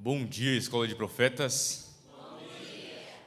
Bom dia, Escola de Profetas.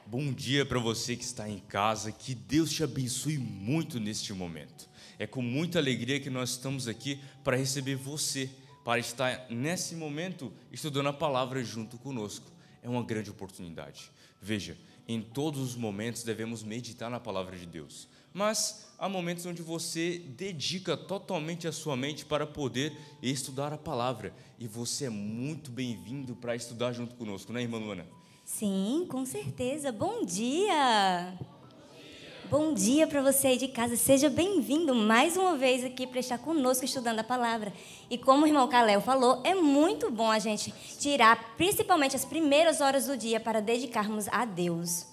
Bom dia para você que está em casa. Que Deus te abençoe muito neste momento. É com muita alegria que nós estamos aqui para receber você, para estar nesse momento estudando a palavra junto conosco. É uma grande oportunidade. Veja, em todos os momentos devemos meditar na palavra de Deus. Mas há momentos onde você dedica totalmente a sua mente para poder estudar a palavra. E você é muito bem-vindo para estudar junto conosco, né, irmã Luana? Sim, com certeza. Bom dia! Bom dia para você aí de casa. Seja bem-vindo mais uma vez aqui para estar conosco estudando a palavra. E como o irmão Calel falou, é muito bom a gente tirar principalmente as primeiras horas do dia para dedicarmos a Deus.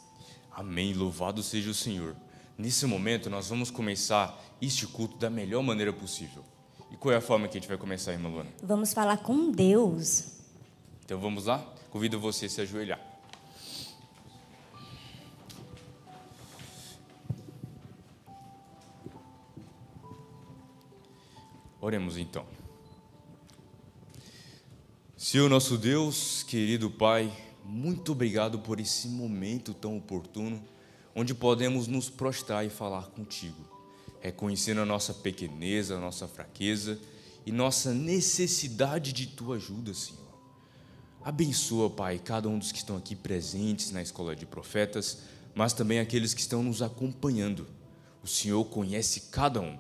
Amém, louvado seja o Senhor. Nesse momento nós vamos começar este culto da melhor maneira possível. E qual é a forma que a gente vai começar, irmã Luana? Vamos falar com Deus. Então vamos lá? Convido você a se ajoelhar. Oremos então. Senhor nosso Deus, querido Pai, muito obrigado por esse momento tão oportuno, onde podemos nos prostrar e falar contigo, reconhecendo a nossa pequenez, a nossa fraqueza e nossa necessidade de tua ajuda, Senhor. Abençoa, Pai, cada um dos que estão aqui presentes na Escola de Profetas, mas também aqueles que estão nos acompanhando. O Senhor conhece cada um.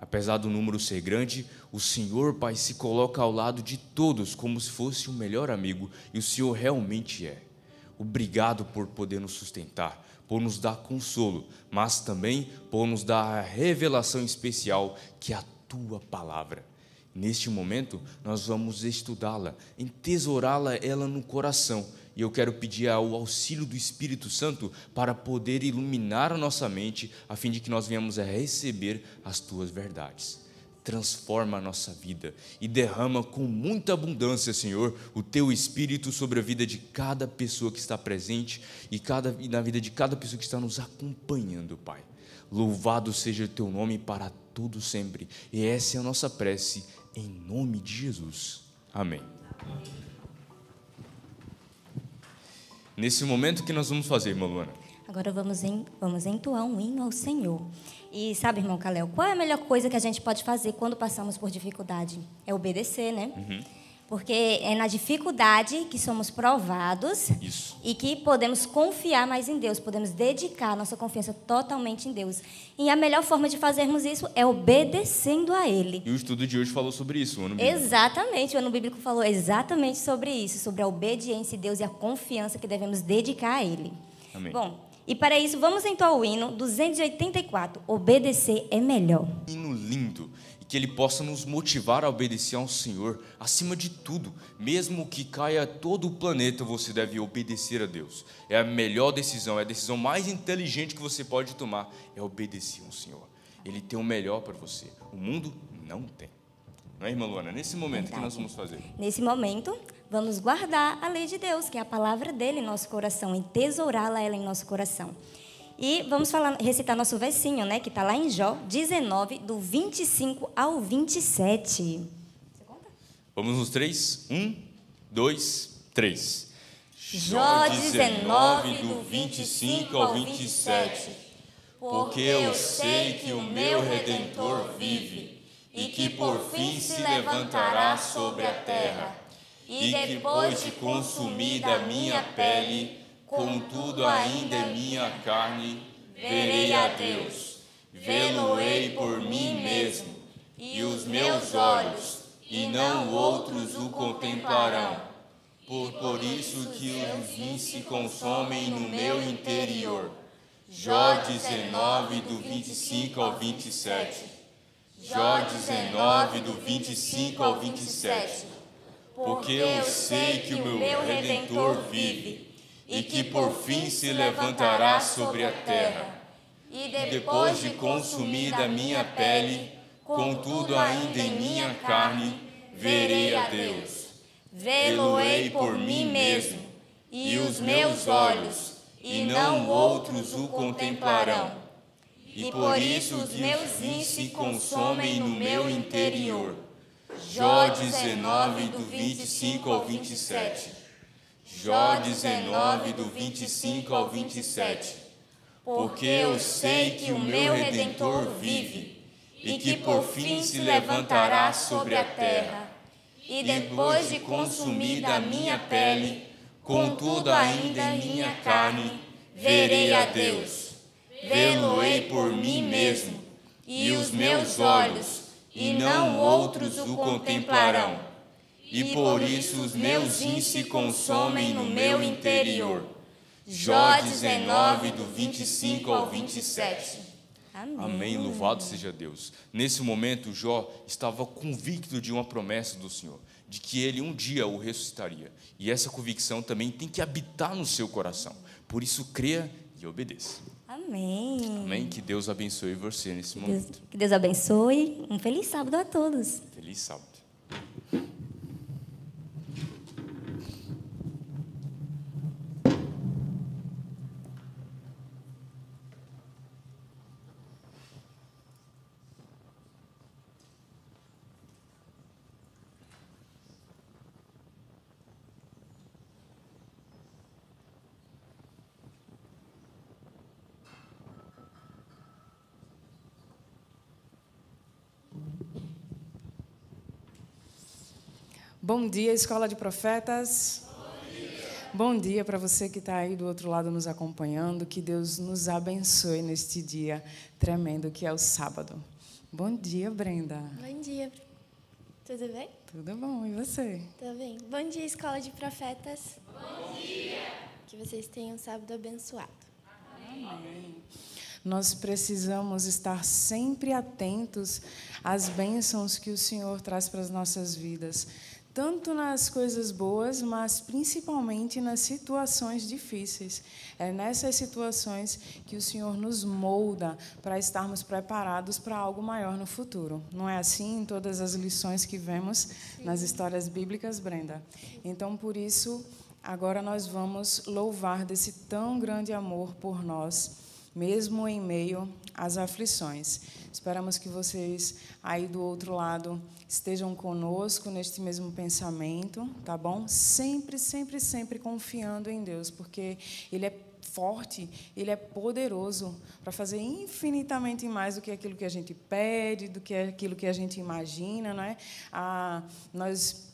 Apesar do número ser grande, o Senhor, Pai, se coloca ao lado de todos como se fosse o melhor amigo, e o Senhor realmente é. Obrigado por poder nos sustentar, por nos dar consolo, mas também por nos dar a revelação especial que é a Tua Palavra. Neste momento, nós vamos estudá-la, entesourá-la ela no coração, e eu quero pedir o auxílio do Espírito Santo para poder iluminar a nossa mente, a fim de que nós venhamos a receber as Tuas verdades. Transforma a nossa vida e derrama com muita abundância, Senhor, o Teu Espírito sobre a vida de cada pessoa que está presente e na vida de cada pessoa que está nos acompanhando, Pai. Louvado seja o Teu nome para todo sempre. E essa é a nossa prece, em nome de Jesus. Amém. Nesse momento, o que nós vamos fazer, irmã Luana? Agora vamos entoar um hino ao Senhor. E sabe, irmão Calel, qual é a melhor coisa que a gente pode fazer quando passamos por dificuldade? É obedecer, né? Porque é na dificuldade que somos provados. Isso. E que podemos confiar mais em Deus, podemos dedicar nossa confiança totalmente em Deus. E a melhor forma de fazermos isso é obedecendo a Ele. E o estudo de hoje falou sobre isso, o ano bíblico. Exatamente, o ano bíblico falou exatamente sobre isso, sobre a obediência a Deus e a confiança que devemos dedicar a Ele. Amém. Bom, e para isso vamos entoar o hino 284, Obedecer é Melhor. Hino lindo, e que ele possa nos motivar a obedecer ao Senhor, acima de tudo. Mesmo que caia todo o planeta, você deve obedecer a Deus. É a melhor decisão, é a decisão mais inteligente que você pode tomar, é obedecer ao Senhor. Ele tem o melhor para você, o mundo não tem. Não é, irmã Luana? Nesse momento, o que nós vamos fazer? Nesse momento, vamos guardar a lei de Deus, que é a palavra dele em nosso coração, entesourá-la ela em nosso coração. E vamos recitar nosso versinho, né, que está lá em Jó 19, do 25 ao 27. Você conta? Vamos nos 3? 1, 2, 3. Jó 19, do 25 ao 27. Porque eu sei que o meu Redentor vive, e que por fim se levantará sobre a terra, e depois de consumida a minha pele, contudo ainda em minha carne, verei a Deus, vê-lo-ei por mim mesmo, e os meus olhos, e não outros, o contemplarão. Por isso que os rins se consomem no meu interior. Jó 19, do 25 ao 27. Jó 19, do 25 ao 27. Porque eu sei que o meu Redentor vive, e que por fim se levantará sobre a terra. E depois de consumida a minha pele, contudo ainda em minha carne, verei a Deus. Vê-lo-ei por mim mesmo, e os meus olhos, e não outros, o contemplarão. E por isso os meus rins se consomem no meu interior. Jó 19, do 25 ao 27. Jó 19, do 25 ao 27. Porque eu sei que o meu Redentor vive, e que por fim se levantará sobre a terra. E depois de consumida a minha pele, contudo ainda em minha carne, verei a Deus. Vê-lo-ei por mim mesmo, e os meus olhos, e não outros, o contemplarão. E por isso os meus rins se consomem no meu interior. Jó 19, do 25 ao 27. Amém. Louvado seja Deus. Nesse momento, Jó estava convicto de uma promessa do Senhor, de que ele um dia o ressuscitaria. E essa convicção também tem que habitar no seu coração. Por isso, creia e obedeça. Amém. Amém. Que Deus abençoe você nesse momento. Que Deus abençoe. Um feliz sábado a todos. Feliz sábado. Bom dia, Escola de Profetas. Bom dia para você que está aí do outro lado nos acompanhando. Que Deus nos abençoe neste dia tremendo que é o sábado. Bom dia, Brenda. Bom dia. Tudo bem? Tudo bom, e você? Tudo bem. Bom dia, Escola de Profetas. Bom dia. Que vocês tenham um sábado abençoado. Amém. Nós precisamos estar sempre atentos às bênçãos que o Senhor traz para as nossas vidas. Tanto nas coisas boas, mas principalmente nas situações difíceis. É nessas situações que o Senhor nos molda para estarmos preparados para algo maior no futuro. Não é assim em todas as lições que vemos nas histórias bíblicas, Brenda? Então, por isso, agora nós vamos louvar desse tão grande amor por nós, mesmo em meio às aflições. Esperamos que vocês aí do outro lado estejam conosco neste mesmo pensamento, tá bom? Sempre, sempre, sempre confiando em Deus, porque Ele é forte, Ele é poderoso para fazer infinitamente mais do que aquilo que a gente pede, do que aquilo que a gente imagina, não é? Nós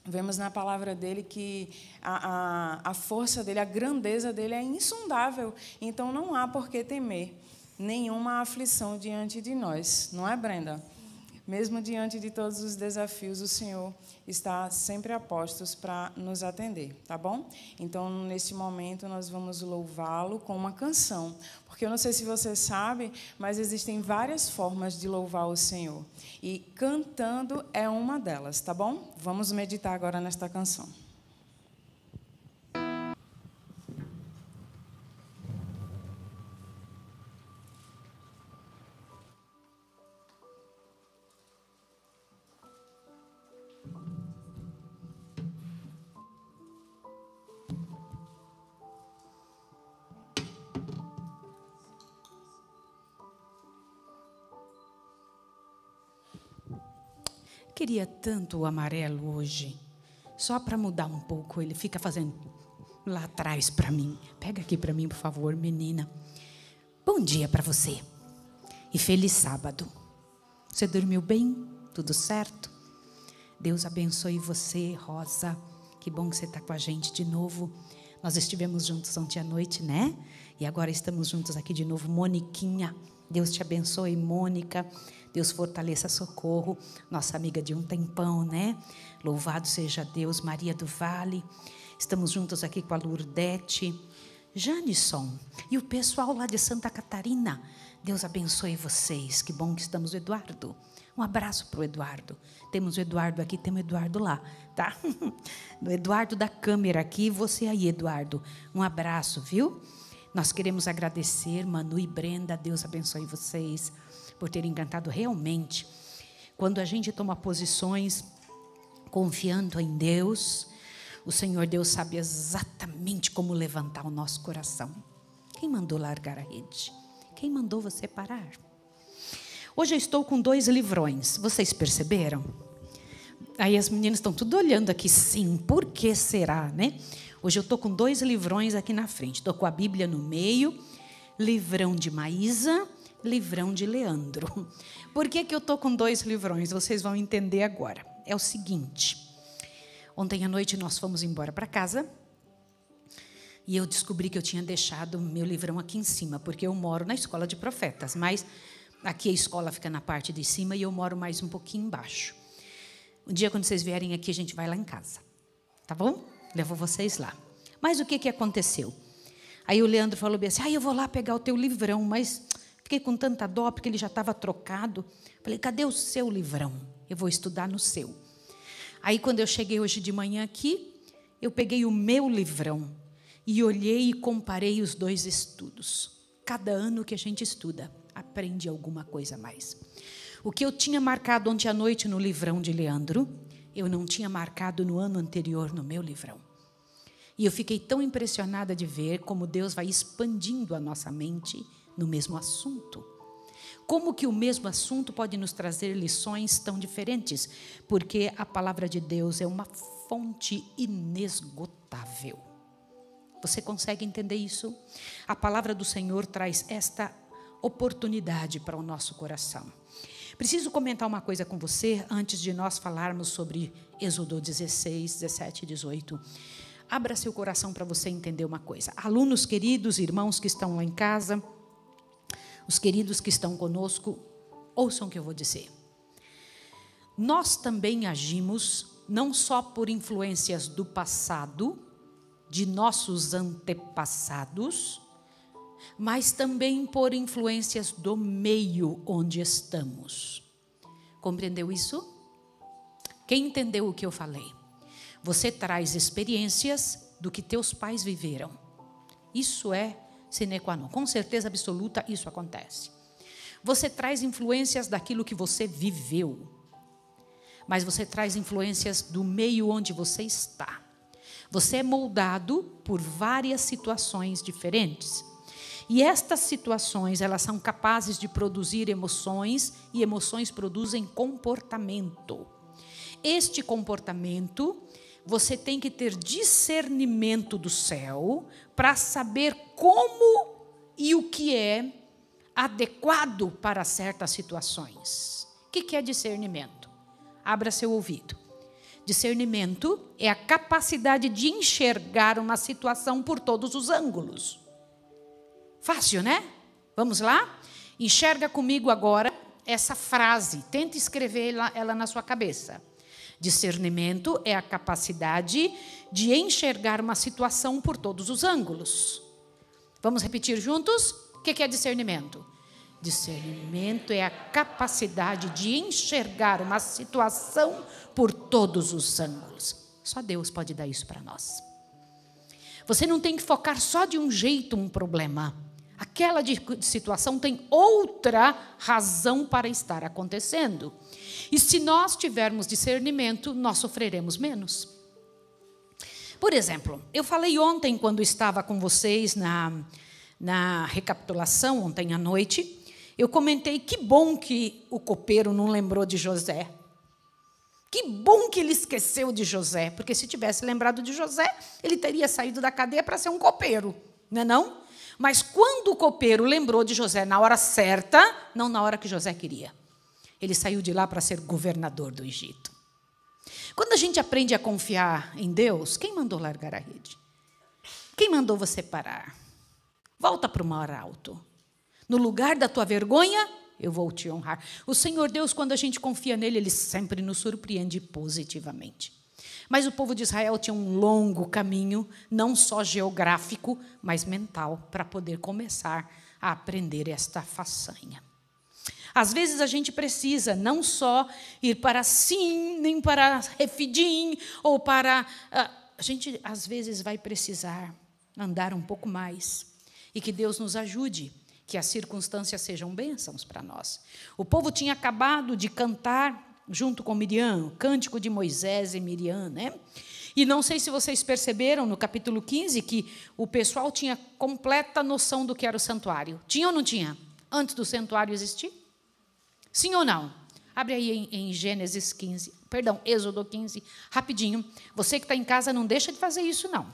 vemos na palavra dele que a força dele, a grandeza dele é insondável, então não há por que temer nenhuma aflição diante de nós, não é, Brenda? Mesmo diante de todos os desafios, o Senhor está sempre a postos para nos atender, tá bom? Então, neste momento, nós vamos louvá-lo com uma canção, porque eu não sei se você sabe, mas existem várias formas de louvar o Senhor, e cantando é uma delas, tá bom? Vamos meditar agora nesta canção. Queria tanto o amarelo hoje, só para mudar um pouco. Ele fica fazendo lá atrás para mim. Pega aqui para mim, por favor, menina. Bom dia para você e feliz sábado. Você dormiu bem? Tudo certo? Deus abençoe você, Rosa. Que bom que você está com a gente de novo. Nós estivemos juntos ontem à noite, né? E agora estamos juntos aqui de novo. Moniquinha, Deus te abençoe, Mônica. Deus fortaleça Socorro, nossa amiga de um tempão, né? Louvado seja Deus, Maria do Vale. Estamos juntos aqui com a Lourdete, Janisson e o pessoal lá de Santa Catarina. Deus abençoe vocês. Que bom que estamos, Eduardo. Um abraço para o Eduardo. Temos o Eduardo aqui, temos o Eduardo lá, tá? O Eduardo da câmera aqui, você aí, Eduardo. Um abraço, viu? Nós queremos agradecer, Manu e Brenda. Deus abençoe vocês por terem cantado realmente. Quando a gente toma posições confiando em Deus, o Senhor Deus sabe exatamente como levantar o nosso coração. Quem mandou largar a rede? Quem mandou você parar? Hoje eu estou com 2 livrões. Vocês perceberam? Aí as meninas estão tudo olhando aqui. Sim, por que será, né? Hoje eu estou com 2 livrões aqui na frente. Estou com a Bíblia no meio, livrão de Maísa, livrão de Leandro. Por que eu estou com 2 livrões? Vocês vão entender agora. É o seguinte, ontem à noite nós fomos embora para casa e eu descobri que eu tinha deixado meu livrão aqui em cima, porque eu moro na escola de profetas, mas aqui a escola fica na parte de cima e eu moro mais um pouquinho embaixo. Um dia, quando vocês vierem aqui, a gente vai lá em casa, tá bom? Levo vocês lá. Mas o que aconteceu? Aí o Leandro falou bem assim, eu vou lá pegar o teu livrão, mas fiquei com tanta dó, porque ele já estava trocado. Falei, cadê o seu livrão? Eu vou estudar no seu. Aí, quando eu cheguei hoje de manhã aqui, eu peguei o meu livrão e olhei e comparei os 2 estudos. Cada ano que a gente estuda, aprende alguma coisa a mais. O que eu tinha marcado ontem à noite no livrão de Leandro, eu não tinha marcado no ano anterior no meu livrão. E eu fiquei tão impressionada de ver como Deus vai expandindo a nossa mente no mesmo assunto. Como que o mesmo assunto pode nos trazer lições tão diferentes? Porque a palavra de Deus é uma fonte inesgotável. Você consegue entender isso? A palavra do Senhor traz esta oportunidade para o nosso coração. Preciso comentar uma coisa com você antes de nós falarmos sobre Êxodo 16, 17 e 18. Abra seu coração para você entender uma coisa. Alunos queridos, irmãos que estão lá em casa, os queridos que estão conosco, ouçam o que eu vou dizer. Nós também agimos não só por influências do passado, de nossos antepassados, mas também por influências do meio onde estamos. Compreendeu isso? Quem entendeu o que eu falei? Você traz experiências do que teus pais viveram. Isso é sine qua non. Com certeza absoluta isso acontece. Você traz influências daquilo que você viveu, mas você traz influências do meio onde você está. Você é moldado por várias situações diferentes. E estas situações, elas são capazes de produzir emoções, e emoções produzem comportamento. Este comportamento, você tem que ter discernimento do céu para saber como e o que é adequado para certas situações. O que é discernimento? Abra seu ouvido. Discernimento é a capacidade de enxergar uma situação por todos os ângulos. Fácil, né? Vamos lá? Enxerga comigo agora essa frase. Tenta escrever ela na sua cabeça. Discernimento é a capacidade de enxergar uma situação por todos os ângulos. Vamos repetir juntos? O que é discernimento? Discernimento é a capacidade de enxergar uma situação por todos os ângulos. Só Deus pode dar isso para nós. Você não tem que focar só de um jeito um problema. Aquela situação tem outra razão para estar acontecendo. E se nós tivermos discernimento, nós sofreremos menos. Por exemplo, eu falei ontem, quando estava com vocês na recapitulação, ontem à noite, eu comentei que bom que o copeiro não lembrou de José. Que bom que ele esqueceu de José, porque se tivesse lembrado de José, ele teria saído da cadeia para ser um copeiro, não é não? Mas quando o copeiro lembrou de José na hora certa, não na hora que José queria, ele saiu de lá para ser governador do Egito. Quando a gente aprende a confiar em Deus, quem mandou largar a rede? Quem mandou você parar? Volta para o mar alto. No lugar da tua vergonha, eu vou te honrar. O Senhor Deus, quando a gente confia nele, ele sempre nos surpreende positivamente. Mas o povo de Israel tinha um longo caminho, não só geográfico, mas mental, para poder começar a aprender esta façanha. Às vezes a gente precisa não só ir para Sim, nem para Refidim, ou para... A gente, às vezes, vai precisar andar um pouco mais. E que Deus nos ajude, que as circunstâncias sejam bênçãos para nós. O povo tinha acabado de cantar, junto com Miriam, o cântico de Moisés e Miriam, né? E não sei se vocês perceberam, no capítulo 15, que o pessoal tinha completa noção do que era o santuário. Tinha ou não tinha? Antes do santuário existir? Sim ou não? Abre aí em Gênesis 15, perdão, Êxodo 15, rapidinho. Você que está em casa, não deixa de fazer isso, não.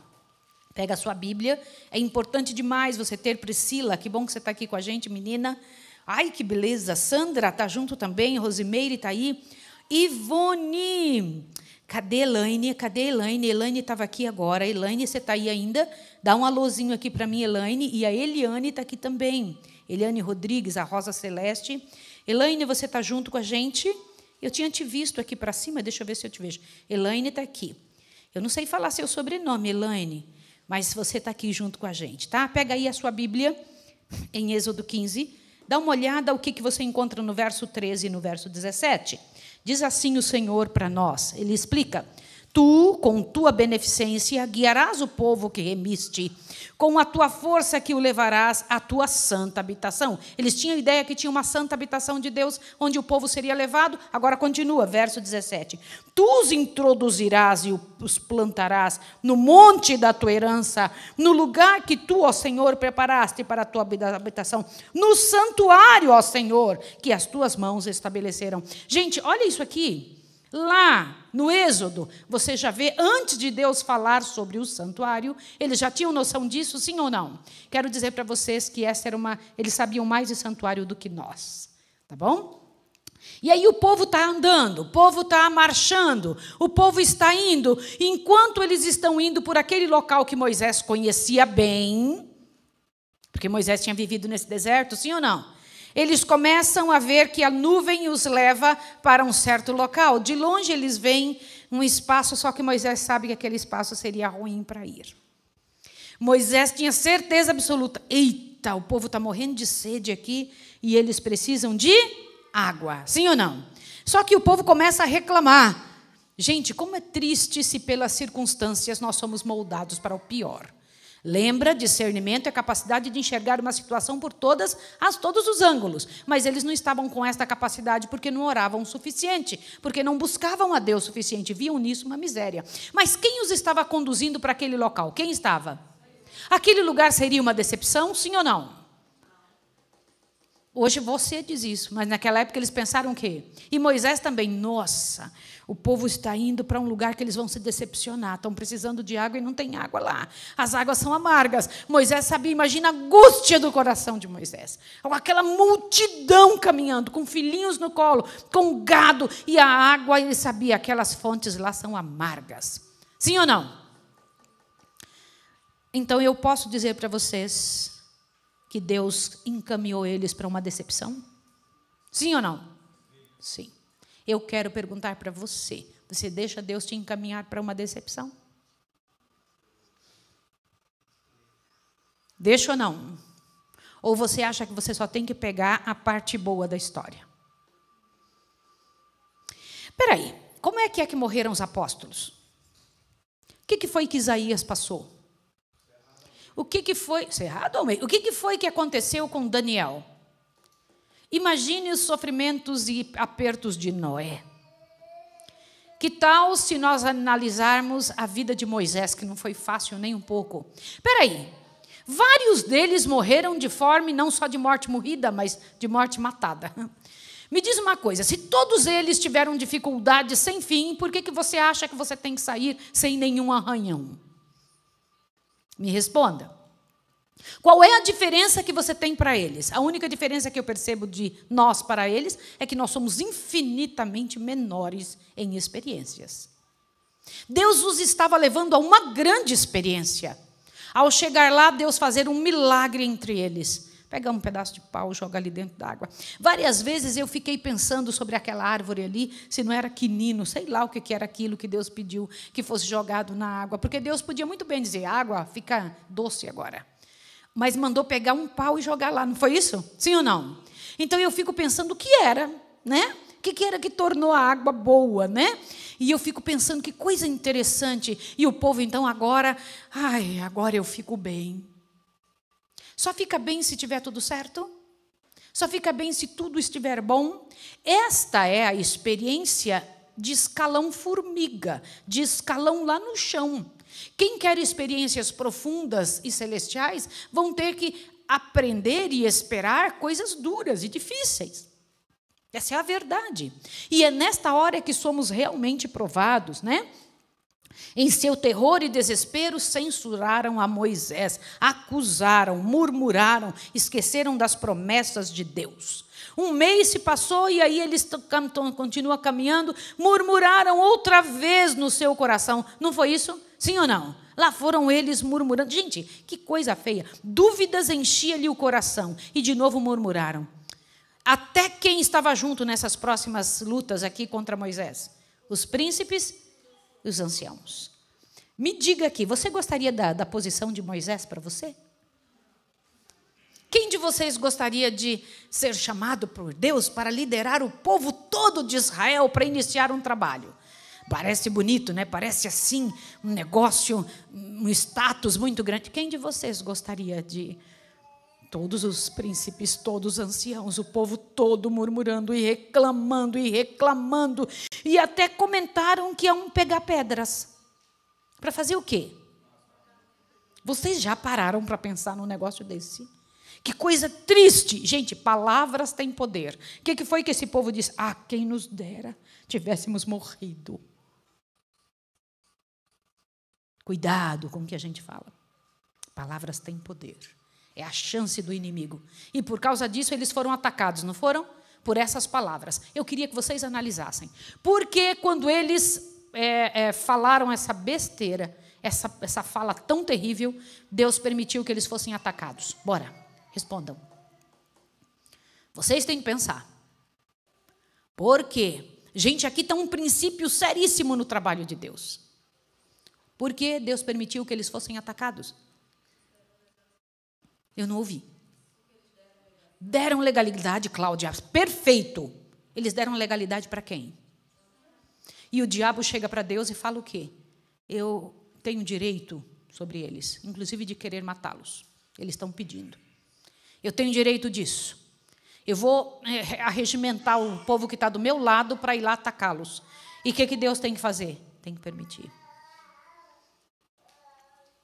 Pega a sua Bíblia. É importante demais você ter Priscila. Que bom que você está aqui com a gente, menina. Ai, que beleza. Sandra está junto também. Rosimeire está aí. Ivone. Cadê Elaine? Cadê Elaine? Elaine estava aqui agora. Elaine, você está aí ainda? Dá um alôzinho aqui para mim, Elaine. E a Eliane está aqui também. Eliane Rodrigues, a Rosa Celeste. Elaine, você está junto com a gente? Eu tinha te visto aqui para cima. Deixa eu ver se eu te vejo. Elaine está aqui. Eu não sei falar seu sobrenome, Elaine, mas você está aqui junto com a gente, tá? Pega aí a sua Bíblia, em Êxodo 15. Dá uma olhada o que você encontra no verso 13 e no verso 17. Diz assim o Senhor para nós, ele explica: tu, com tua beneficência, guiarás o povo que remiste, com a tua força que o levarás à tua santa habitação. Eles tinham ideia que tinha uma santa habitação de Deus, onde o povo seria levado. Agora continua, verso 17. Tu os introduzirás e os plantarás no monte da tua herança, no lugar que tu, ó Senhor, preparaste para a tua habitação, no santuário, ó Senhor, que as tuas mãos estabeleceram. Gente, olha isso aqui. Lá no Êxodo, você já vê, antes de Deus falar sobre o santuário, eles já tinham noção disso, sim ou não? Quero dizer para vocês que eles sabiam mais de santuário do que nós, tá bom? E aí o povo está andando, o povo está marchando, o povo está indo. Enquanto eles estão indo por aquele local que Moisés conhecia bem, porque Moisés tinha vivido nesse deserto, sim ou não? Eles começam a ver que a nuvem os leva para um certo local. De longe eles veem um espaço, só que Moisés sabe que aquele espaço seria ruim para ir. Moisés tinha certeza absoluta. Eita, o povo está morrendo de sede aqui e eles precisam de água. Sim ou não? Só que o povo começa a reclamar. Gente, como é triste se pelas circunstâncias nós somos moldados para o pior. Lembra, discernimento é a capacidade de enxergar uma situação por todos os ângulos. Mas eles não estavam com esta capacidade porque não oravam o suficiente, porque não buscavam a Deus o suficiente, viam nisso uma miséria. Mas quem os estava conduzindo para aquele local? Quem estava? Aquele lugar seria uma decepção, sim ou não? Hoje você diz isso, mas naquela época eles pensaram o quê? E Moisés também, nossa, o povo está indo para um lugar que eles vão se decepcionar, estão precisando de água e não tem água lá. As águas são amargas. Moisés sabia, imagina a angústia do coração de Moisés. Com aquela multidão caminhando, com filhinhos no colo, com gado, e a água, ele sabia, aquelas fontes lá são amargas. Sim ou não? Então eu posso dizer para vocês que Deus encaminhou eles para uma decepção? Sim ou não? Sim. Eu quero perguntar para você, você deixa Deus te encaminhar para uma decepção? Deixa ou não? Ou você acha que você só tem que pegar a parte boa da história? Espera aí, como é que morreram os apóstolos? O que foi que Isaías passou? O que foi... Cerrado ou meio? O que foi que aconteceu com Daniel? Imagine os sofrimentos e apertos de Noé. Que tal se nós analisarmos a vida de Moisés, que não foi fácil nem um pouco? Espera aí, vários deles morreram de forma, não só de morte morrida, mas de morte matada. Me diz uma coisa, se todos eles tiveram dificuldade sem fim, por que você acha que você tem que sair sem nenhum arranhão? Me responda. Qual é a diferença que você tem para eles? A única diferença que eu percebo de nós para eles é que nós somos infinitamente menores em experiências. Deus os estava levando a uma grande experiência. Ao chegar lá, Deus fazer um milagre entre eles. Pega um pedaço de pau, joga ali dentro d'água. Várias vezes eu fiquei pensando sobre aquela árvore ali, se não era quinino, sei lá o que era aquilo que Deus pediu que fosse jogado na água. Porque Deus podia muito bem dizer, a água fica doce agora. Mas mandou pegar um pau e jogar lá, não foi isso? Sim ou não? Então eu fico pensando o que era, né? O que era que tornou a água boa, né? E eu fico pensando que coisa interessante. E o povo então agora eu fico bem. Só fica bem se tiver tudo certo? Só fica bem se tudo estiver bom? Esta é a experiência de escalão formiga, de escalão lá no chão. Quem quer experiências profundas e celestiais vão ter que aprender e esperar coisas duras e difíceis. Essa é a verdade. E é nesta hora que somos realmente provados, né? Em seu terror e desespero, censuraram a Moisés, acusaram, murmuraram, esqueceram das promessas de Deus. Um mês se passou e aí eles continuam caminhando, murmuraram outra vez no seu coração. Não foi isso? Sim ou não? Lá foram eles murmurando. Gente, que coisa feia. Dúvidas enchiam-lhe o coração e de novo murmuraram. Até quem estava junto nessas próximas lutas aqui contra Moisés? Os príncipes e os anciãos. Me diga aqui, você gostaria da posição de Moisés para você? Quem de vocês gostaria de ser chamado por Deus para liderar o povo todo de Israel para iniciar um trabalho? Parece bonito, né? Parece assim, um negócio, um status muito grande. Quem de vocês gostaria de... Todos os príncipes, todos os anciãos, o povo todo murmurando e reclamando e reclamando. E até comentaram que iam pegar pedras. Para fazer o quê? Vocês já pararam para pensar num negócio desse? Que coisa triste. Gente, palavras têm poder. O que foi que esse povo disse? Ah, quem nos dera tivéssemos morrido. Cuidado com o que a gente fala. Palavras têm poder. É a chance do inimigo. E por causa disso eles foram atacados, não foram? Por essas palavras. Eu queria que vocês analisassem. Por que quando eles falaram essa besteira, essa fala tão terrível, Deus permitiu que eles fossem atacados? Bora, respondam. Vocês têm que pensar. Por quê? Gente, aqui está um princípio seríssimo no trabalho de Deus. Por que Deus permitiu que eles fossem atacados? Eu não ouvi. Deram legalidade, Cláudia. Perfeito. Eles deram legalidade para quem? E o diabo chega para Deus e fala o quê? Eu tenho direito sobre eles, inclusive de querer matá-los. Eles estão pedindo. Eu tenho direito disso. Eu vou arregimentar o povo que está do meu lado para ir lá atacá-los. E o que Deus tem que fazer? Tem que permitir.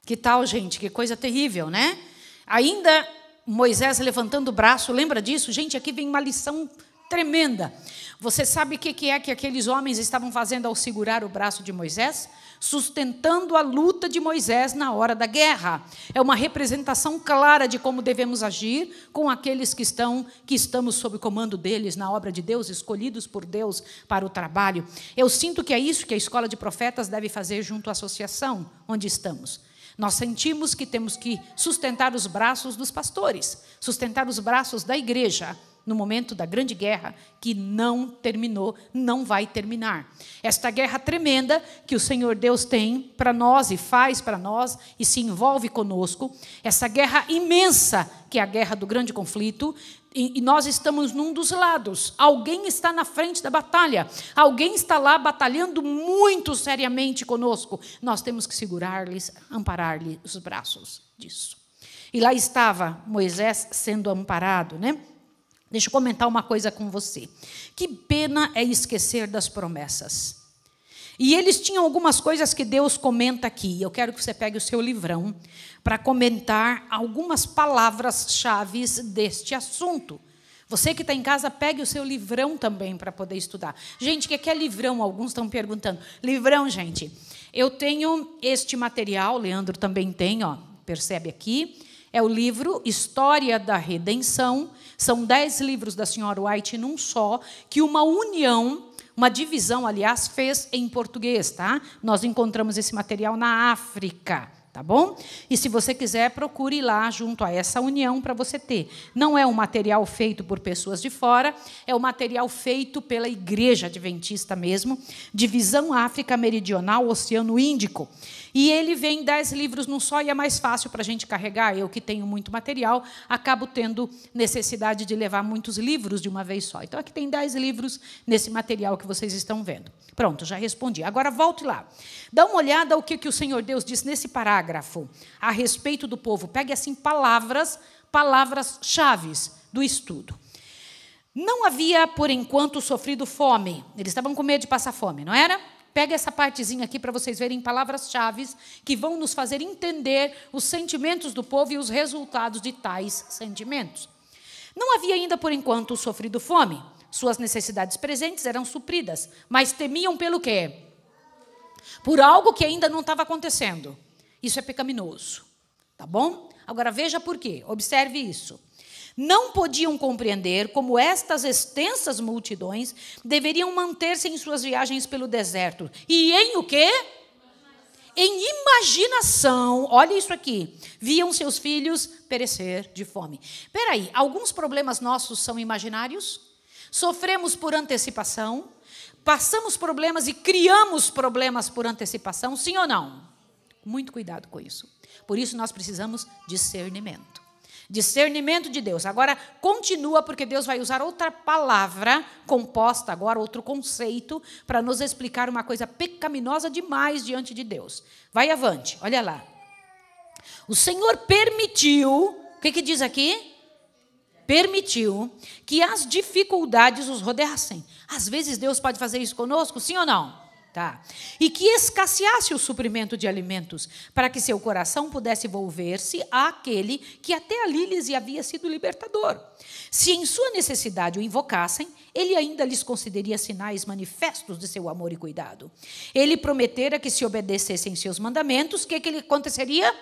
Que tal, gente? Que coisa terrível, né? Ainda Moisés levantando o braço, lembra disso? Gente, aqui vem uma lição tremenda. Você sabe o que é que aqueles homens estavam fazendo ao segurar o braço de Moisés? Sustentando a luta de Moisés na hora da guerra. É uma representação clara de como devemos agir com aqueles que estamos sob o comando deles na obra de Deus, escolhidos por Deus para o trabalho. Eu sinto que é isso que a Escola de Profetas deve fazer junto à associação onde estamos. Nós sentimos que temos que sustentar os braços dos pastores, sustentar os braços da igreja no momento da grande guerra que não terminou, não vai terminar. Esta guerra tremenda que o Senhor Deus tem para nós e faz para nós e se envolve conosco, essa guerra imensa que é a guerra do grande conflito, e nós estamos num dos lados. Alguém está na frente da batalha. Alguém está lá batalhando muito seriamente conosco. Nós temos que segurar-lhes, amparar-lhes os braços disso. E lá estava Moisés sendo amparado, né? Deixa eu comentar uma coisa com você. Que pena é esquecer das promessas. E eles tinham algumas coisas que Deus comenta aqui. Eu quero que você pegue o seu livrão para comentar algumas palavras-chave deste assunto. Você que está em casa, pegue o seu livrão também para poder estudar. Gente, o que é livrão? Alguns estão perguntando. Livrão, gente. Eu tenho este material, Leandro também tem, ó, percebe aqui. É o livro História da Redenção. São 10 livros da senhora White num só, que uma união, uma divisão, aliás, fez em português, tá? Nós encontramos esse material na África, tá bom? E se você quiser, procure lá junto a essa união para você ter. Não é um material feito por pessoas de fora, é um material feito pela Igreja Adventista mesmo, Divisão África Meridional, Oceano Índico. E ele vem 10 livros num só e é mais fácil para a gente carregar. Eu que tenho muito material, acabo tendo necessidade de levar muitos livros de uma vez só. Então, aqui tem 10 livros nesse material que vocês estão vendo. Pronto, já respondi. Agora, volte lá. Dá uma olhada ao que o Senhor Deus disse nesse parágrafo a respeito do povo. Pegue, assim, palavras-chave do estudo. Não havia, por enquanto, sofrido fome. Eles estavam com medo de passar fome, não era? Pega essa partezinha aqui para vocês verem palavras-chave que vão nos fazer entender os sentimentos do povo e os resultados de tais sentimentos. Não havia ainda, por enquanto, sofrido fome. Suas necessidades presentes eram supridas, mas temiam pelo quê? por algo que ainda não estava acontecendo. Isso é pecaminoso, tá bom? Agora veja por quê, observe isso. Não podiam compreender como estas extensas multidões deveriam manter-se em suas viagens pelo deserto. E em o quê? Em imaginação, olha isso aqui, viam seus filhos perecer de fome. Espera aí, alguns problemas nossos são imaginários? Sofremos por antecipação? Passamos problemas e criamos problemas por antecipação, sim ou não? Muito cuidado com isso. Por isso nós precisamos discernimento. Discernimento de Deus. Agora, continua, porque Deus vai usar outra palavra composta agora, outro conceito, para nos explicar uma coisa pecaminosa demais diante de Deus. Vai avante, olha lá. O Senhor permitiu, o que diz aqui? Permitiu que as dificuldades os rodeassem. Às vezes Deus pode fazer isso conosco, sim ou não? Tá. E que escasseasse o suprimento de alimentos, para que seu coração pudesse volver-se àquele que até ali lhes havia sido libertador. Se em sua necessidade o invocassem, ele ainda lhes concederia sinais manifestos de seu amor e cuidado. Ele prometera que se obedecessem seus mandamentos, o que aconteceria?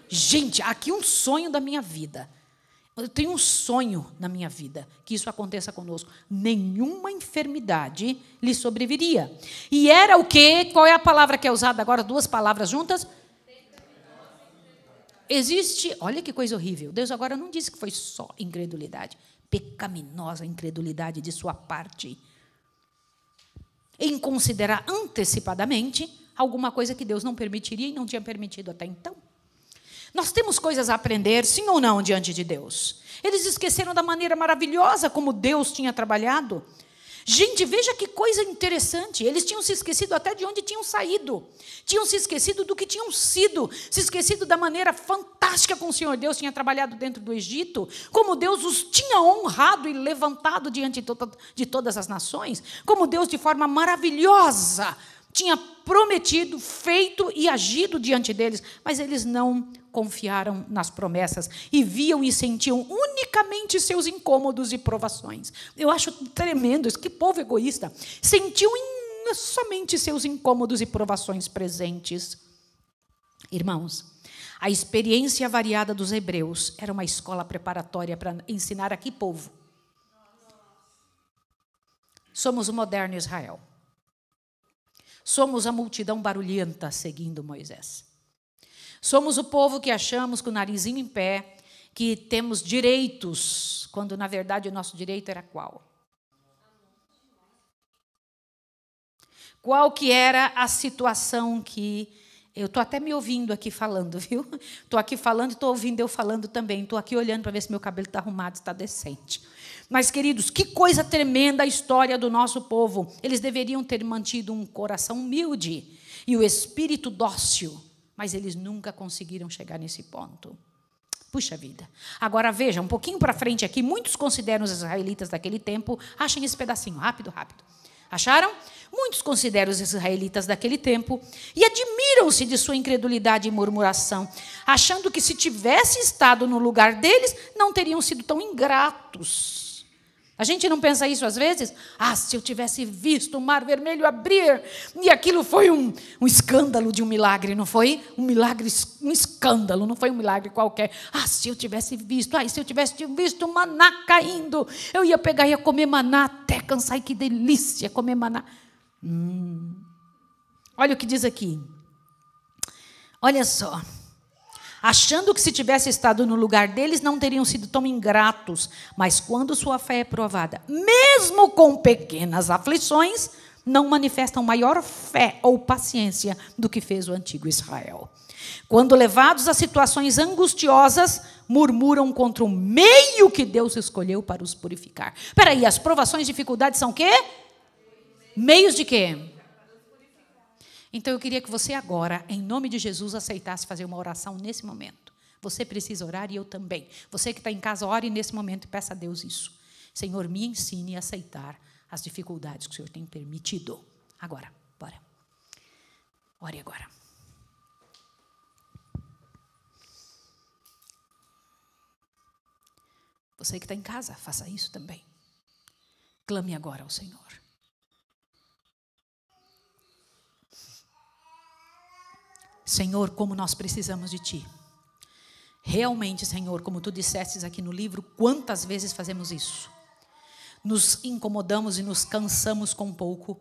Gente, aqui um sonho da minha vida. Eu tenho um sonho na minha vida, que isso aconteça conosco. Nenhuma enfermidade lhe sobreviria. E era o quê? Qual é a palavra que é usada agora? Duas palavras juntas? Existe, olha que coisa horrível. Deus agora não disse que foi só incredulidade. Pecaminosa incredulidade de sua parte. Em considerar antecipadamente alguma coisa que Deus não permitiria e não tinha permitido até então. Nós temos coisas a aprender, sim ou não, diante de Deus. Eles esqueceram da maneira maravilhosa como Deus tinha trabalhado. Gente, veja que coisa interessante. Eles tinham se esquecido até de onde tinham saído. Tinham se esquecido do que tinham sido. Se esquecido da maneira fantástica como o Senhor Deus tinha trabalhado dentro do Egito. Como Deus os tinha honrado e levantado diante de todas as nações. Como Deus, de forma maravilhosa, tinha prometido, feito e agido diante deles, mas eles não confiaram nas promessas e viam e sentiam unicamente seus incômodos e provações. Eu acho tremendo isso, que povo egoísta. Sentiam somente seus incômodos e provações presentes. Irmãos, a experiência variada dos hebreus era uma escola preparatória para ensinar a que povo? Somos o moderno Israel. Somos a multidão barulhenta seguindo Moisés. Somos o povo que achamos com o narizinho em pé, que temos direitos, quando na verdade o nosso direito era qual? Qual que era a situação que... Eu estou até me ouvindo aqui falando, viu? Estou aqui falando e estou ouvindo eu falando também. Estou aqui olhando para ver se meu cabelo está arrumado, está decente. Mas, queridos, que coisa tremenda a história do nosso povo. Eles deveriam ter mantido um coração humilde e o espírito dócil, mas eles nunca conseguiram chegar nesse ponto. Puxa vida. Agora, veja, um pouquinho para frente aqui, muitos consideram os israelitas daquele tempo, achem esse pedacinho, rápido. Acharam? Muitos consideram os israelitas daquele tempo e admiram-se de sua incredulidade e murmuração, achando que se tivesse estado no lugar deles, não teriam sido tão ingratos. A gente não pensa isso às vezes? Se eu tivesse visto o mar vermelho abrir, e aquilo foi um escândalo de um milagre, não foi? Um milagre, um escândalo, não foi um milagre qualquer. Se eu tivesse visto, se eu tivesse visto o maná caindo, eu ia pegar e ia comer maná até cansar, que delícia comer maná. Olha o que diz aqui. Olha só. Achando que se tivesse estado no lugar deles, não teriam sido tão ingratos. Mas quando sua fé é provada, mesmo com pequenas aflições, não manifestam maior fé ou paciência do que fez o antigo Israel. Quando levados a situações angustiosas, murmuram contra o meio que Deus escolheu para os purificar. Espera aí, as provações e dificuldades são o quê? Meios de quê? Então, eu queria que você agora, em nome de Jesus, aceitasse fazer uma oração nesse momento. Você precisa orar e eu também. Você que está em casa, ore nesse momento e peça a Deus isso. Senhor, me ensine a aceitar as dificuldades que o Senhor tem permitido. Agora, bora. Ore agora. Você que está em casa, faça isso também. Clame agora ao Senhor. Senhor, como nós precisamos de Ti. Realmente, Senhor, como Tu dissestes aqui no livro, quantas vezes fazemos isso? Nos incomodamos e nos cansamos com pouco.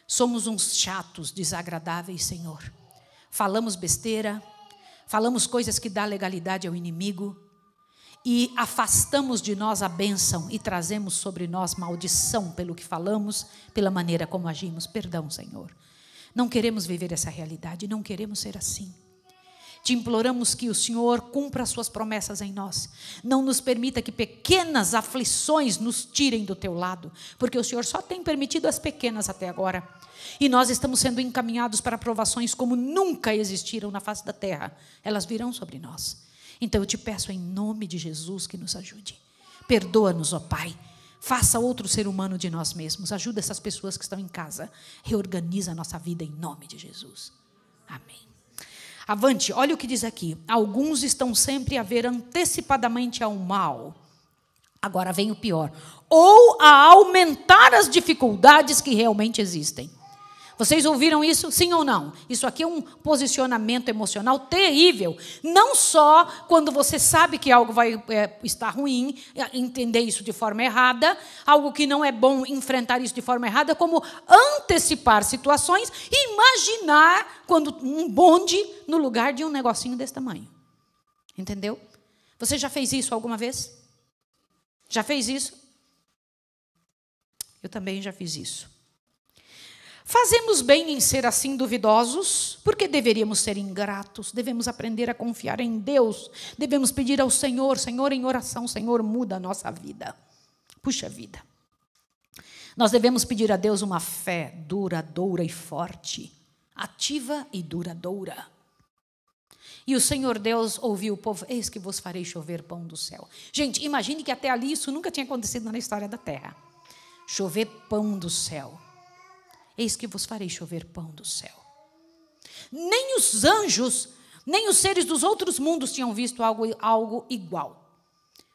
Somos uns chatos, desagradáveis, Senhor. Falamos besteira, falamos coisas que dão legalidade ao inimigo e afastamos de nós a bênção e trazemos sobre nós maldição pelo que falamos, pela maneira como agimos. Perdão, Senhor. Não queremos viver essa realidade, não queremos ser assim. Te imploramos que o Senhor cumpra as suas promessas em nós. Não nos permita que pequenas aflições nos tirem do teu lado, porque o Senhor só tem permitido as pequenas até agora. E nós estamos sendo encaminhados para provações como nunca existiram na face da terra. Elas virão sobre nós. Então eu te peço em nome de Jesus que nos ajude. Perdoa-nos, ó Pai. Faça outro ser humano de nós mesmos. Ajuda essas pessoas que estão em casa. Reorganiza a nossa vida em nome de Jesus. Amém. Avante, olha o que diz aqui. Alguns estão sempre a ver antecipadamente ao mal. Agora vem o pior. Ou a aumentar as dificuldades que realmente existem. Vocês ouviram isso? Sim ou não? Isso aqui é um posicionamento emocional terrível. Não só quando você sabe que algo vai estar ruim, entender isso de forma errada, algo que não é bom, enfrentar isso de forma errada, como antecipar situações e imaginar quando um bonde no lugar de um negocinho desse tamanho. Entendeu? Você já fez isso alguma vez? Já fez isso? Eu também já fiz isso. Fazemos bem em ser assim duvidosos, porque deveríamos ser ingratos, devemos aprender a confiar em Deus, devemos pedir ao Senhor, Senhor, em oração, Senhor, muda a nossa vida. Puxa vida. Nós devemos pedir a Deus uma fé duradoura e forte, ativa e duradoura. E o Senhor Deus ouviu o povo, eis que vos farei chover pão do céu. Gente, imagine que até ali isso nunca tinha acontecido na história da terra. Chover pão do céu. Eis que vos farei chover pão do céu. Nem os anjos, nem os seres dos outros mundos tinham visto algo igual.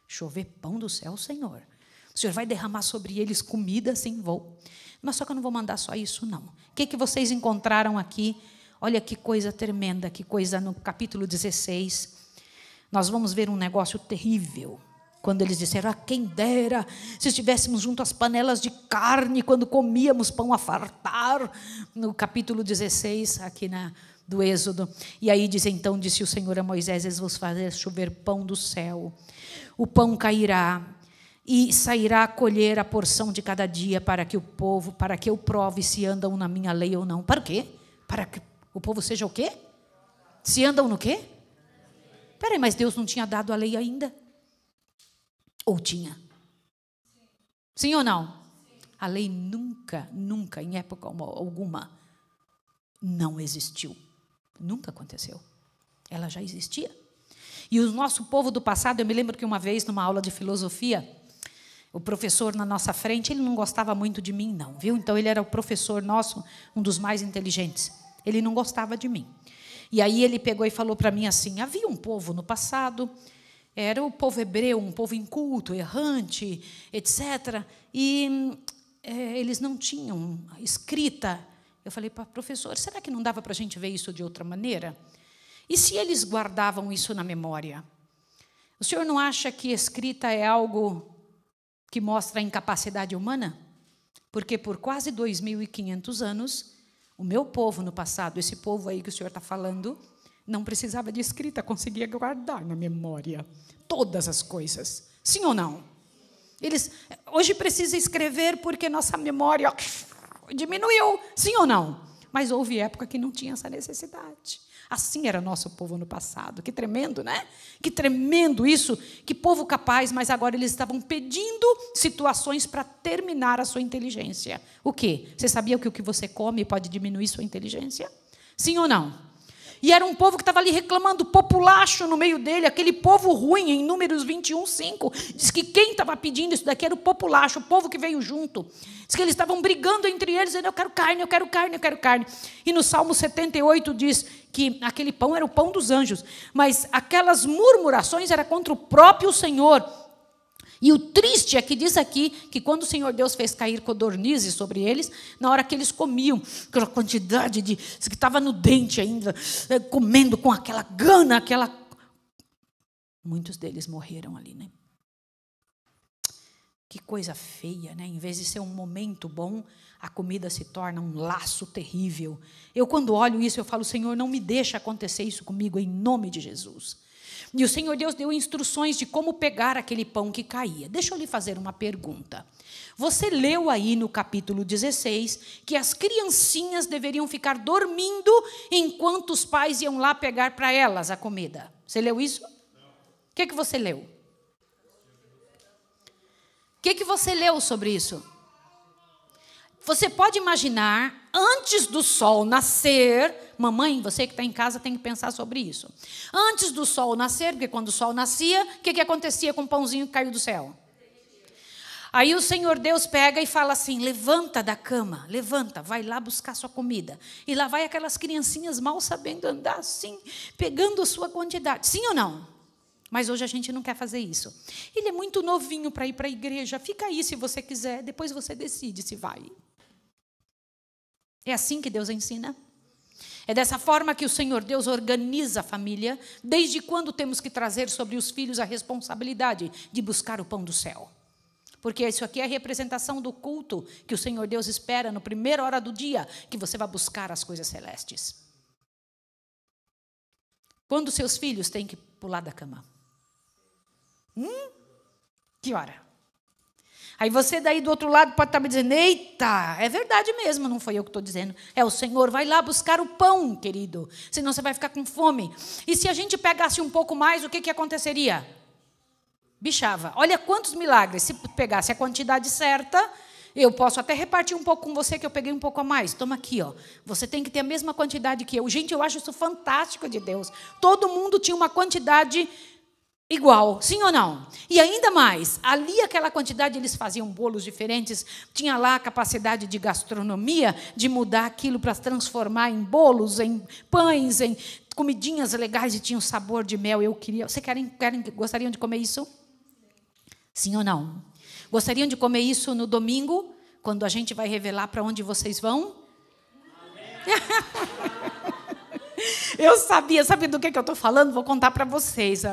Chover pão do céu, Senhor. O Senhor vai derramar sobre eles comida sem voo. Mas só que eu não vou mandar só isso, não. O que vocês encontraram aqui? Olha que coisa tremenda, que coisa no capítulo 16. Nós vamos ver um negócio terrível. Quando eles disseram, quem dera se estivéssemos junto às panelas de carne, quando comíamos pão a fartar, no capítulo 16, aqui do Êxodo. E aí diz, então, disse o Senhor a Moisés, eles vos farei chover pão do céu. O pão cairá e sairá a colher a porção de cada dia para que eu prove se andam na minha lei ou não. Para o quê? Para que o povo seja o quê? Se andam no quê? Peraí, mas Deus não tinha dado a lei ainda? Ou tinha? Sim ou não? A lei nunca, em época alguma, não existiu. Nunca aconteceu. Ela já existia. E o nosso povo do passado, eu me lembro que uma vez, numa aula de filosofia, o professor na nossa frente, ele não gostava muito de mim, não, viu? Então, ele era o professor nosso, um dos mais inteligentes. Ele não gostava de mim. E aí, ele pegou e falou para mim assim, havia um povo no passado... Era o povo hebreu, um povo inculto, errante, etc. E eles não tinham escrita. Eu falei para o professor, será que não dava para a gente ver isso de outra maneira? E se eles guardavam isso na memória? O senhor não acha que escrita é algo que mostra a incapacidade humana? Porque por quase 2.500 anos, o meu povo no passado, esse povo aí que o senhor está falando... não precisava de escrita, conseguia guardar na memória todas as coisas. Sim ou não? Eles hoje precisa escrever porque nossa memória diminuiu. Sim ou não? Mas houve época que não tinha essa necessidade. Assim era nosso povo no passado. Que tremendo, né? Que tremendo isso. Que povo capaz, mas agora eles estavam pedindo situações para terminar a sua inteligência. O quê? Você sabia que o que você come pode diminuir sua inteligência? Sim ou não? E era um povo que estava ali reclamando, populacho no meio dele, aquele povo ruim, em Números 21:5. Diz que quem estava pedindo isso daqui era o populacho, o povo que veio junto. Diz que eles estavam brigando entre eles, dizendo, eu quero carne, eu quero carne, eu quero carne. E no Salmo 78 diz que aquele pão era o pão dos anjos, mas aquelas murmurações eram contra o próprio Senhor. E o triste é que diz aqui que quando o Senhor Deus fez cair codornizes sobre eles, na hora que eles comiam, aquela quantidade que estava no dente ainda, comendo com aquela gana, muitos deles morreram ali, né? Que coisa feia, né? Em vez de ser um momento bom, a comida se torna um laço terrível. Eu, quando olho isso, eu falo, Senhor, não me deixa acontecer isso comigo, em nome de Jesus. E o Senhor Deus deu instruções de como pegar aquele pão que caía. Deixa eu lhe fazer uma pergunta. Você leu aí no capítulo 16 que as criancinhas deveriam ficar dormindo enquanto os pais iam lá pegar para elas a comida. Você leu isso? Não. O que você leu? O que você leu sobre isso? Você pode imaginar, antes do sol nascer, mamãe, você que está em casa tem que pensar sobre isso. Antes do sol nascer, porque quando o sol nascia, o que acontecia com o pãozinho que caiu do céu? Aí o Senhor Deus pega e fala assim, levanta da cama, levanta, vai lá buscar sua comida. E lá vai aquelas criancinhas mal sabendo andar assim, pegando a sua quantidade. Sim ou não? Mas hoje a gente não quer fazer isso. Ele é muito novinho para ir para a igreja. Fica aí se você quiser, depois você decide se vai. É assim que Deus ensina? É dessa forma que o Senhor Deus organiza a família, desde quando temos que trazer sobre os filhos a responsabilidade de buscar o pão do céu. Porque isso aqui é a representação do culto que o Senhor Deus espera na primeira hora do dia, que você vai buscar as coisas celestes. Quando seus filhos têm que pular da cama? Que hora? Aí você daí do outro lado pode estar me dizendo, eita, é verdade mesmo, não foi eu que estou dizendo. É o Senhor, vai lá buscar o pão, querido, senão você vai ficar com fome. E se a gente pegasse um pouco mais, o que aconteceria? Bichava. Olha quantos milagres, se pegasse a quantidade certa, eu posso até repartir um pouco com você, que eu peguei um pouco a mais. Toma aqui, ó. Você tem que ter a mesma quantidade que eu. Gente, eu acho isso fantástico de Deus. Todo mundo tinha uma quantidade igual, sim ou não? E ainda mais, ali aquela quantidade, eles faziam bolos diferentes, tinha lá a capacidade de gastronomia, de mudar aquilo para transformar em bolos, em pães, em comidinhas legais, e tinha um sabor de mel. Eu queria. Vocês gostariam de comer isso? Sim ou não? Gostariam de comer isso no domingo, quando a gente vai revelar para onde vocês vão? Eu sabia, sabe do que eu estou falando? Vou contar para vocês.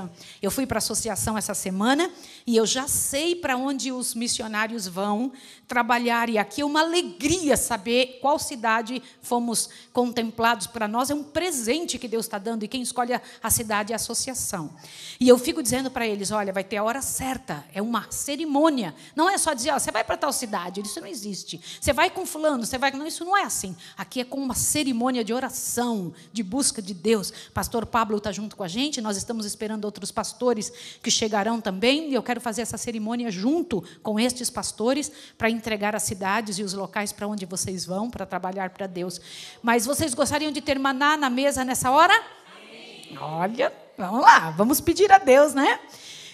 Eu fui para a associação essa semana e eu já sei para onde os missionários vão trabalhar. E aqui é uma alegria saber qual cidade fomos contemplados. Para nós é um presente que Deus está dando, e quem escolhe a cidade é a associação. E eu fico dizendo para eles, olha, vai ter a hora certa, é uma cerimônia. Não é só dizer, você vai para tal cidade, isso não existe. Você vai com fulano, você vai... Não, isso não é assim. Aqui é com uma cerimônia de oração, de busca de Deus. Pastor Pablo está junto com a gente, nós estamos esperando outros pastores que chegarão também, e eu quero fazer essa cerimônia junto com estes pastores para entregar as cidades e os locais para onde vocês vão, para trabalhar para Deus. Mas vocês gostariam de ter maná na mesa nessa hora? Sim. Olha, vamos lá, vamos pedir a Deus, né?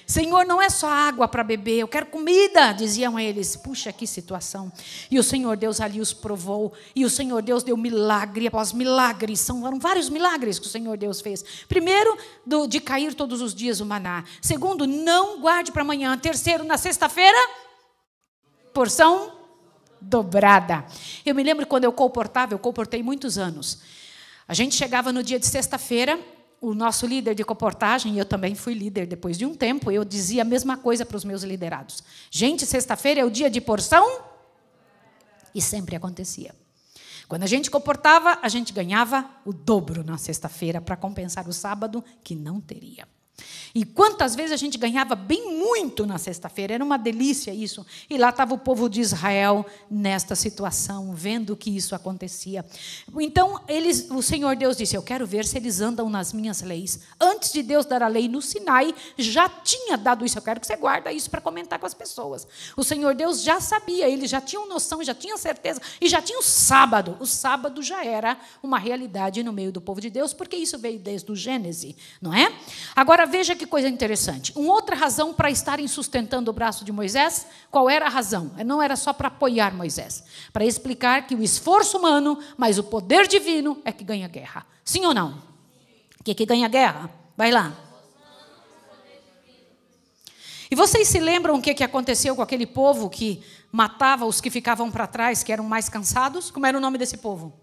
Senhor, não é só água para beber, eu quero comida, diziam eles. Puxa, que situação. E o Senhor Deus ali os provou, e o Senhor Deus deu milagre após milagre. Foram vários milagres que o Senhor Deus fez. Primeiro, de cair todos os dias o maná. Segundo, não guarde para amanhã. Terceiro, na sexta-feira, porção dobrada. Eu me lembro quando eu comportei muitos anos. A gente chegava no dia de sexta-feira, o nosso líder de comportagem, e eu também fui líder depois de um tempo, eu dizia a mesma coisa para os meus liderados. Gente, sexta-feira é o dia de porção? E sempre acontecia. Quando a gente comportava, a gente ganhava o dobro na sexta-feira para compensar o sábado, que não teria. E quantas vezes a gente ganhava bem muito na sexta-feira, era uma delícia isso. E lá estava o povo de Israel nesta situação, vendo que isso acontecia. Então, o Senhor Deus disse, eu quero ver se eles andam nas minhas leis. Antes de Deus dar a lei no Sinai, já tinha dado isso. Eu quero que você guarde isso para comentar com as pessoas. O Senhor Deus já sabia, eles já tinham noção, já tinham certeza, e já tinha o sábado. O sábado já era uma realidade no meio do povo de Deus, porque isso veio desde o Gênesis, não é? Agora, veja que coisa interessante. Uma outra razão para estarem sustentando o braço de Moisés, qual era a razão? Não era só para apoiar Moisés, para explicar que o esforço humano, mas o poder divino é que ganha guerra. Sim ou não? O que ganha guerra? Vai lá. E vocês se lembram o que aconteceu com aquele povo que matava os que ficavam para trás, que eram mais cansados? Como era o nome desse povo?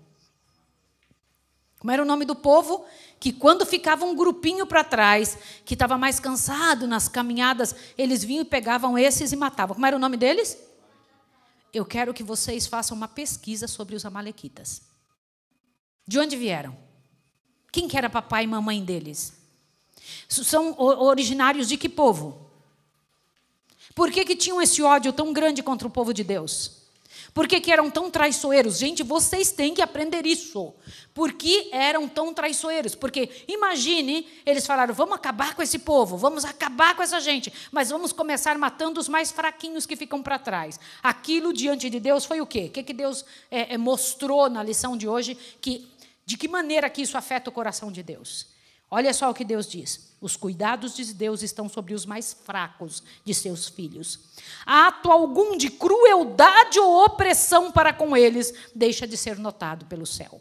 Como era o nome do povo que, quando ficava um grupinho para trás, que estava mais cansado nas caminhadas, eles vinham e pegavam esses e matavam. Como era o nome deles? Eu quero que vocês façam uma pesquisa sobre os amalequitas. De onde vieram? Quem que era papai e mamãe deles? São originários de que povo? Por que tinham esse ódio tão grande contra o povo de Deus? Por que eram tão traiçoeiros? Gente, vocês têm que aprender isso. Por que eram tão traiçoeiros? Porque, imagine, eles falaram, vamos acabar com esse povo, vamos acabar com essa gente, mas vamos começar matando os mais fraquinhos que ficam para trás. Aquilo diante de Deus foi o quê? O que Deus mostrou na lição de hoje? De que maneira que isso afeta o coração de Deus? Olha só o que Deus diz. Os cuidados de Deus estão sobre os mais fracos de seus filhos. Ato algum de crueldade ou opressão para com eles deixa de ser notado pelo céu.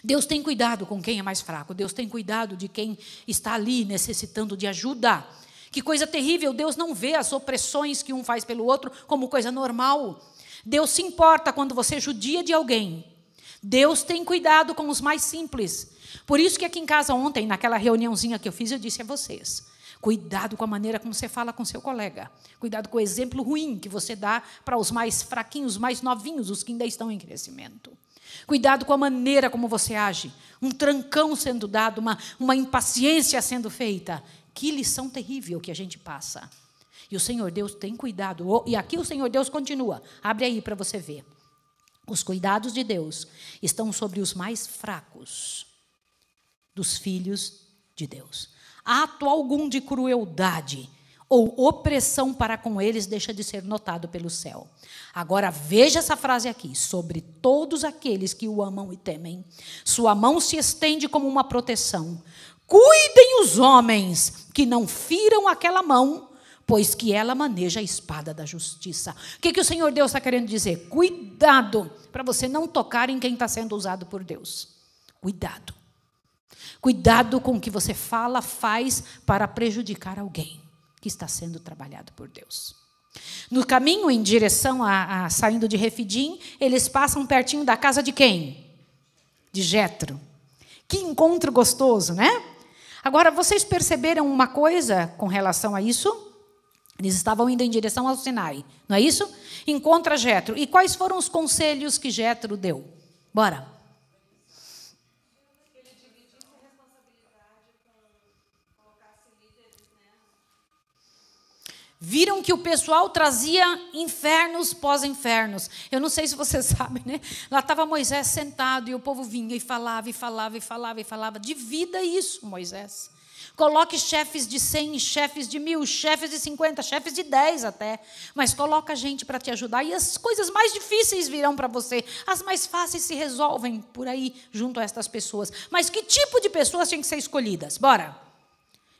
Deus tem cuidado com quem é mais fraco. Deus tem cuidado de quem está ali necessitando de ajuda. Que coisa terrível. Deus não vê as opressões que um faz pelo outro como coisa normal. Deus se importa quando você judia de alguém. Deus tem cuidado com os mais simples. Por isso que aqui em casa ontem, naquela reuniãozinha que eu fiz, eu disse a vocês, cuidado com a maneira como você fala com seu colega. Cuidado com o exemplo ruim que você dá para os mais fraquinhos, os mais novinhos, os que ainda estão em crescimento. Cuidado com a maneira como você age. Um trancão sendo dado, uma impaciência sendo feita. Que lição terrível que a gente passa. E o Senhor Deus tem cuidado. E aqui o Senhor Deus continua. Abre aí para você ver. Os cuidados de Deus estão sobre os mais fracos dos filhos de Deus. Ato algum de crueldade ou opressão para com eles deixa de ser notado pelo céu. Agora veja essa frase aqui. Sobre todos aqueles que o amam e temem, sua mão se estende como uma proteção. Cuidem os homens que não firam aquela mão, pois que ela maneja a espada da justiça. O que o Senhor Deus está querendo dizer? Cuidado para você não tocar em quem está sendo usado por Deus. Cuidado. Cuidado com o que você fala, faz para prejudicar alguém que está sendo trabalhado por Deus. No caminho em direção saindo de Refidim, eles passam pertinho da casa de quem? De Jetro. Que encontro gostoso, né? Agora, vocês perceberam uma coisa com relação a isso? Eles estavam indo em direção ao Sinai, não é isso? Encontra Jetro. E quais foram os conselhos que Jetro deu? Bora. Ele dividiu a responsabilidade com colocar-se líderes, né? Viram que o pessoal trazia infernos pós-infernos. Eu não sei se vocês sabem, né? Lá estava Moisés sentado e o povo vinha e falava, e falava, e falava, e falava. Divida isso, Moisés. Coloque chefes de 100, chefes de 1000, chefes de 50, chefes de 10 até. Mas coloca gente para te ajudar. E as coisas mais difíceis virão para você. As mais fáceis se resolvem por aí, junto a estas pessoas. Mas que tipo de pessoas tinham que ser escolhidas? Bora!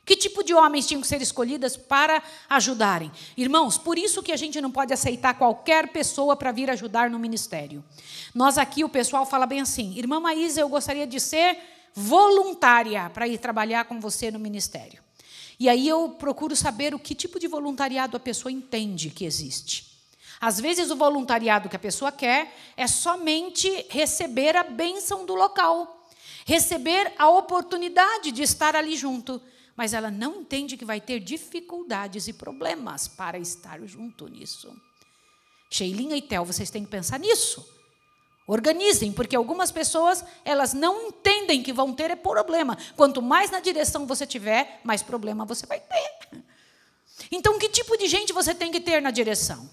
Que tipo de homens tinham que ser escolhidas para ajudarem? Irmãos, por isso que a gente não pode aceitar qualquer pessoa para vir ajudar no ministério. Nós aqui, o pessoal fala bem assim, irmã Maísa, eu gostaria de ser voluntária para ir trabalhar com você no ministério. E aí eu procuro saber o que tipo de voluntariado a pessoa entende que existe. Às vezes o voluntariado que a pessoa quer é somente receber a bênção do local, receber a oportunidade de estar ali junto, mas ela não entende que vai ter dificuldades e problemas para estar junto nisso. Sheilinha e Tel, vocês têm que pensar nisso. Organizem, porque algumas pessoas, elas não entendem que vão ter problema. Quanto mais na direção você tiver, mais problema você vai ter. Então, que tipo de gente você tem que ter na direção?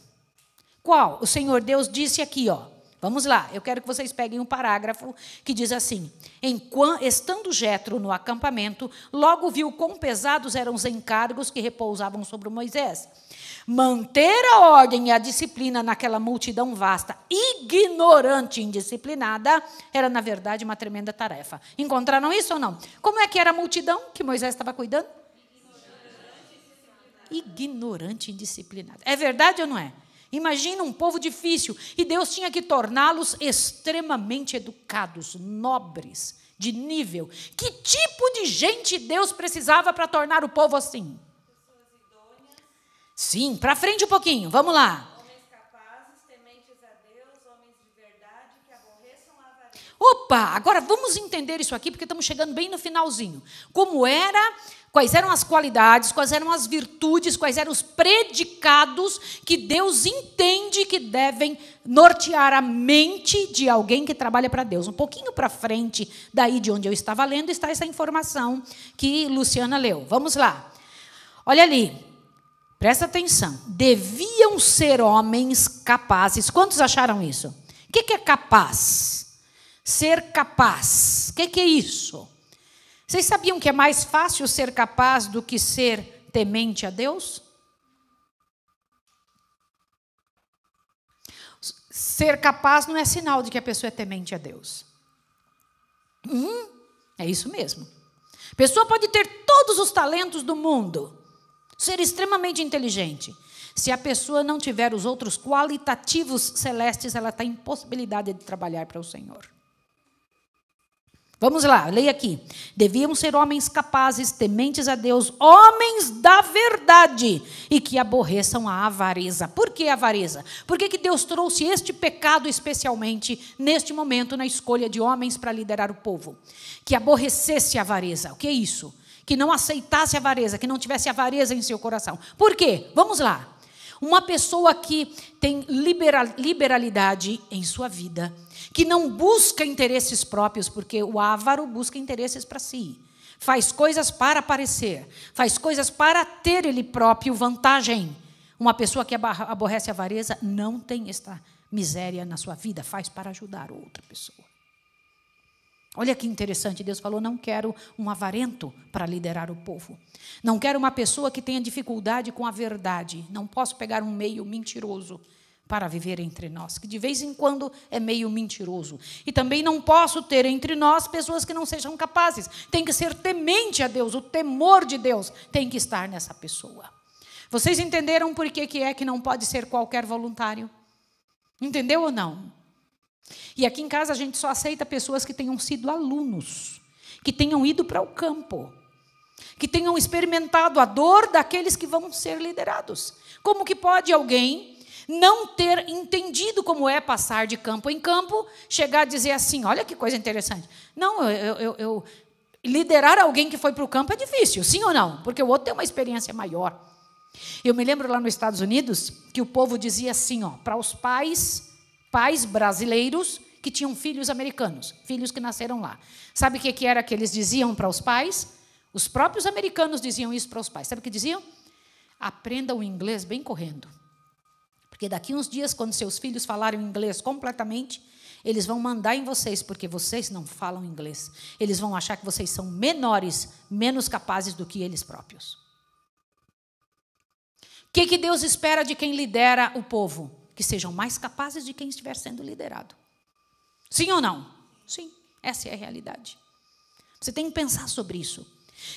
Qual? O Senhor Deus disse aqui, ó. Vamos lá, eu quero que vocês peguem um parágrafo que diz assim, estando Jetro no acampamento, logo viu quão pesados eram os encargos que repousavam sobre Moisés. Manter a ordem e a disciplina naquela multidão vasta, ignorante e indisciplinada, era, na verdade, uma tremenda tarefa. Encontraram isso ou não? Como é que era a multidão que Moisés estava cuidando? Ignorante e indisciplinada. É verdade ou não é? Imagina um povo difícil, e Deus tinha que torná-los extremamente educados, nobres, de nível. Que tipo de gente Deus precisava para tornar o povo assim? Sim, para frente um pouquinho, vamos lá. Homens capazes, tementes a Deus, homens de verdade, que aborreçam a avareza. Opa, agora vamos entender isso aqui, porque estamos chegando bem no finalzinho. Como era, quais eram as qualidades, quais eram as virtudes, quais eram os predicados que Deus entende que devem nortear a mente de alguém que trabalha para Deus. Um pouquinho para frente daí de onde eu estava lendo está essa informação que Luciana leu. Vamos lá. Olha ali. Presta atenção. Deviam ser homens capazes. Quantos acharam isso? O que é capaz? Ser capaz. O que é isso? Vocês sabiam que é mais fácil ser capaz do que ser temente a Deus? Ser capaz não é sinal de que a pessoa é temente a Deus. É isso mesmo. A pessoa pode ter todos os talentos do mundo, ser extremamente inteligente. Se a pessoa não tiver os outros qualitativos celestes, ela está em impossibilidade de trabalhar para o Senhor. Vamos lá, leia aqui. Deviam ser homens capazes, tementes a Deus, homens da verdade e que aborreçam a avareza. Por que a avareza? Por que Deus trouxe este pecado especialmente neste momento na escolha de homens para liderar o povo? Que aborrecesse a avareza. O que é isso? Que não aceitasse a avareza, que não tivesse avareza em seu coração. Por quê? Vamos lá. Uma pessoa que tem liberalidade em sua vida, que não busca interesses próprios, porque o avaro busca interesses para si. Faz coisas para aparecer, faz coisas para ter ele próprio vantagem. Uma pessoa que aborrece a avareza não tem esta miséria na sua vida, faz para ajudar outra pessoa. Olha que interessante, Deus falou, não quero um avarento para liderar o povo. Não quero uma pessoa que tenha dificuldade com a verdade. Não posso pegar um meio mentiroso para viver entre nós, que de vez em quando é meio mentiroso. E também não posso ter entre nós pessoas que não sejam capazes. Tem que ser temente a Deus, o temor de Deus tem que estar nessa pessoa. Vocês entenderam por que é que não pode ser qualquer voluntário? Entendeu ou não? E aqui em casa a gente só aceita pessoas que tenham sido alunos, que tenham ido para o campo, que tenham experimentado a dor daqueles que vão ser liderados. Como que pode alguém não ter entendido como é passar de campo em campo, chegar a dizer assim, olha que coisa interessante. Não, liderar alguém que foi para o campo é difícil, sim ou não? Porque o outro tem uma experiência maior. Eu me lembro lá nos Estados Unidos que o povo dizia assim, para os pais brasileiros que tinham filhos americanos, filhos que nasceram lá. Sabe o que era que eles diziam para os pais? Os próprios americanos diziam isso para os pais. Sabe o que diziam? Aprenda o inglês bem correndo. Porque daqui uns dias, quando seus filhos falarem inglês completamente, eles vão mandar em vocês, porque vocês não falam inglês. Eles vão achar que vocês são menores, menos capazes do que eles próprios. O que Deus espera de quem lidera o povo? Que sejam mais capazes de quem estiver sendo liderado. Sim ou não? Sim, essa é a realidade. Você tem que pensar sobre isso.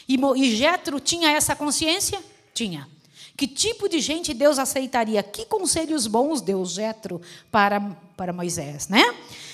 E Jétro tinha essa consciência? Tinha. Que tipo de gente Deus aceitaria? Que conselhos bons deu Jétro para Moisés, né?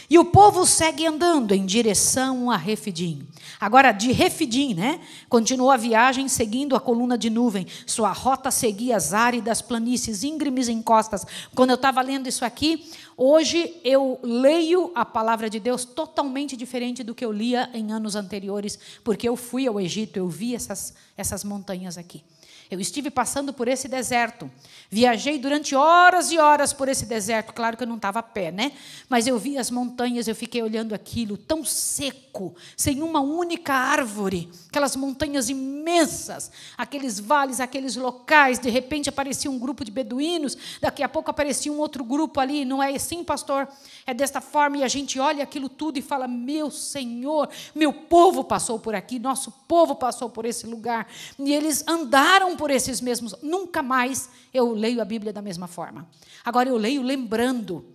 E o povo segue andando em direção a Refidim. Agora, de Refidim, né? Continuou a viagem seguindo a coluna de nuvem. Sua rota seguia as áridas planícies, íngremes encostas. Quando eu estava lendo isso aqui, hoje eu leio a palavra de Deus totalmente diferente do que eu lia em anos anteriores, porque eu fui ao Egito, eu vi essas montanhas aqui. Eu estive passando por esse deserto, viajei durante horas e horas por esse deserto, claro que eu não estava a pé, né? Mas eu vi as montanhas, eu fiquei olhando aquilo, tão seco, sem uma única árvore, aquelas montanhas imensas, aqueles vales, aqueles locais, de repente aparecia um grupo de beduínos, daqui a pouco aparecia um outro grupo ali, não é assim, pastor? É desta forma, e a gente olha aquilo tudo e fala, meu Senhor, meu povo passou por aqui, nosso povo passou por esse lugar, e eles andaram por esses mesmos, nunca mais eu leio a Bíblia da mesma forma. Agora eu leio lembrando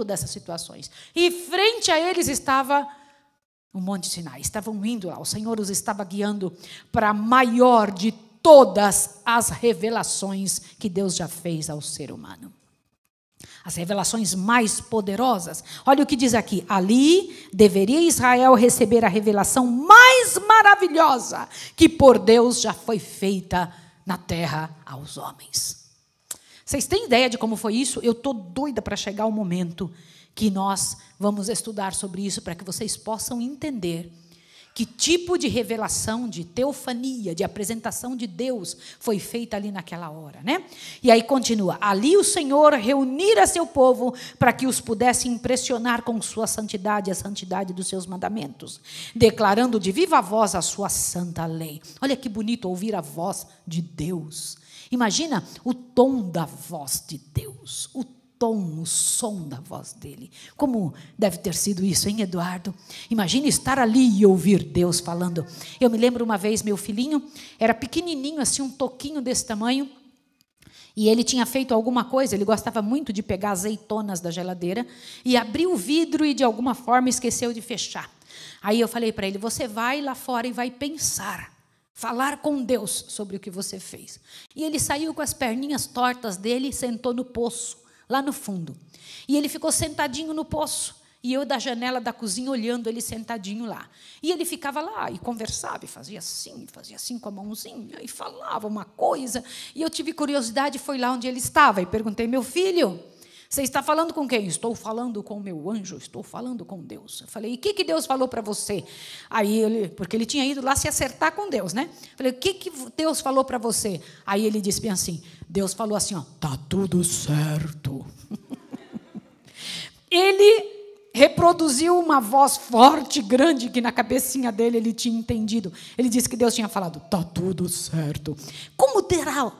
dessas situações. E frente a eles estava o Monte Sinai, estavam indo lá, o Senhor os estava guiando para a maior de todas as revelações que Deus já fez ao ser humano. As revelações mais poderosas. Olha o que diz aqui. Ali deveria Israel receber a revelação mais maravilhosa que por Deus já foi feita na terra aos homens. Vocês têm ideia de como foi isso? Eu estou doida para chegar o momento que nós vamos estudar sobre isso, para que vocês possam entender que tipo de revelação, de teofania, de apresentação de Deus foi feita ali naquela hora, né? E aí continua: ali o Senhor reunira seu povo para que os pudesse impressionar com sua santidade, a santidade dos seus mandamentos, declarando de viva voz a sua santa lei. Olha que bonito ouvir a voz de Deus. Imagina o tom da voz de Deus, o som da voz dele. Como deve ter sido isso, hein, Eduardo? Imagine estar ali e ouvir Deus falando. Eu me lembro uma vez, meu filhinho era pequenininho, assim, um toquinho desse tamanho, e ele tinha feito alguma coisa, ele gostava muito de pegar azeitonas da geladeira, e abriu o vidro e, de alguma forma, esqueceu de fechar. Aí eu falei para ele: você vai lá fora e vai pensar, falar com Deus sobre o que você fez. E ele saiu com as perninhas tortas dele e sentou no poço, lá no fundo. E ele ficou sentadinho no poço. E eu, da janela da cozinha, olhando ele sentadinho lá. E ele ficava lá e conversava, e fazia assim com a mãozinha, e falava uma coisa. E eu tive curiosidade, fui lá onde ele estava e perguntei: meu filho, você está falando com quem? Estou falando com o meu anjo, estou falando com Deus. Eu falei: e o que Deus falou para você? Aí ele, porque ele tinha ido lá se acertar com Deus, né? Eu falei: o que Deus falou para você? Aí ele disse bem assim: Deus falou assim, ó, tá tudo certo. Ele reproduziu uma voz forte, grande, que na cabecinha dele ele tinha entendido. Ele disse que Deus tinha falado: tá tudo certo. Como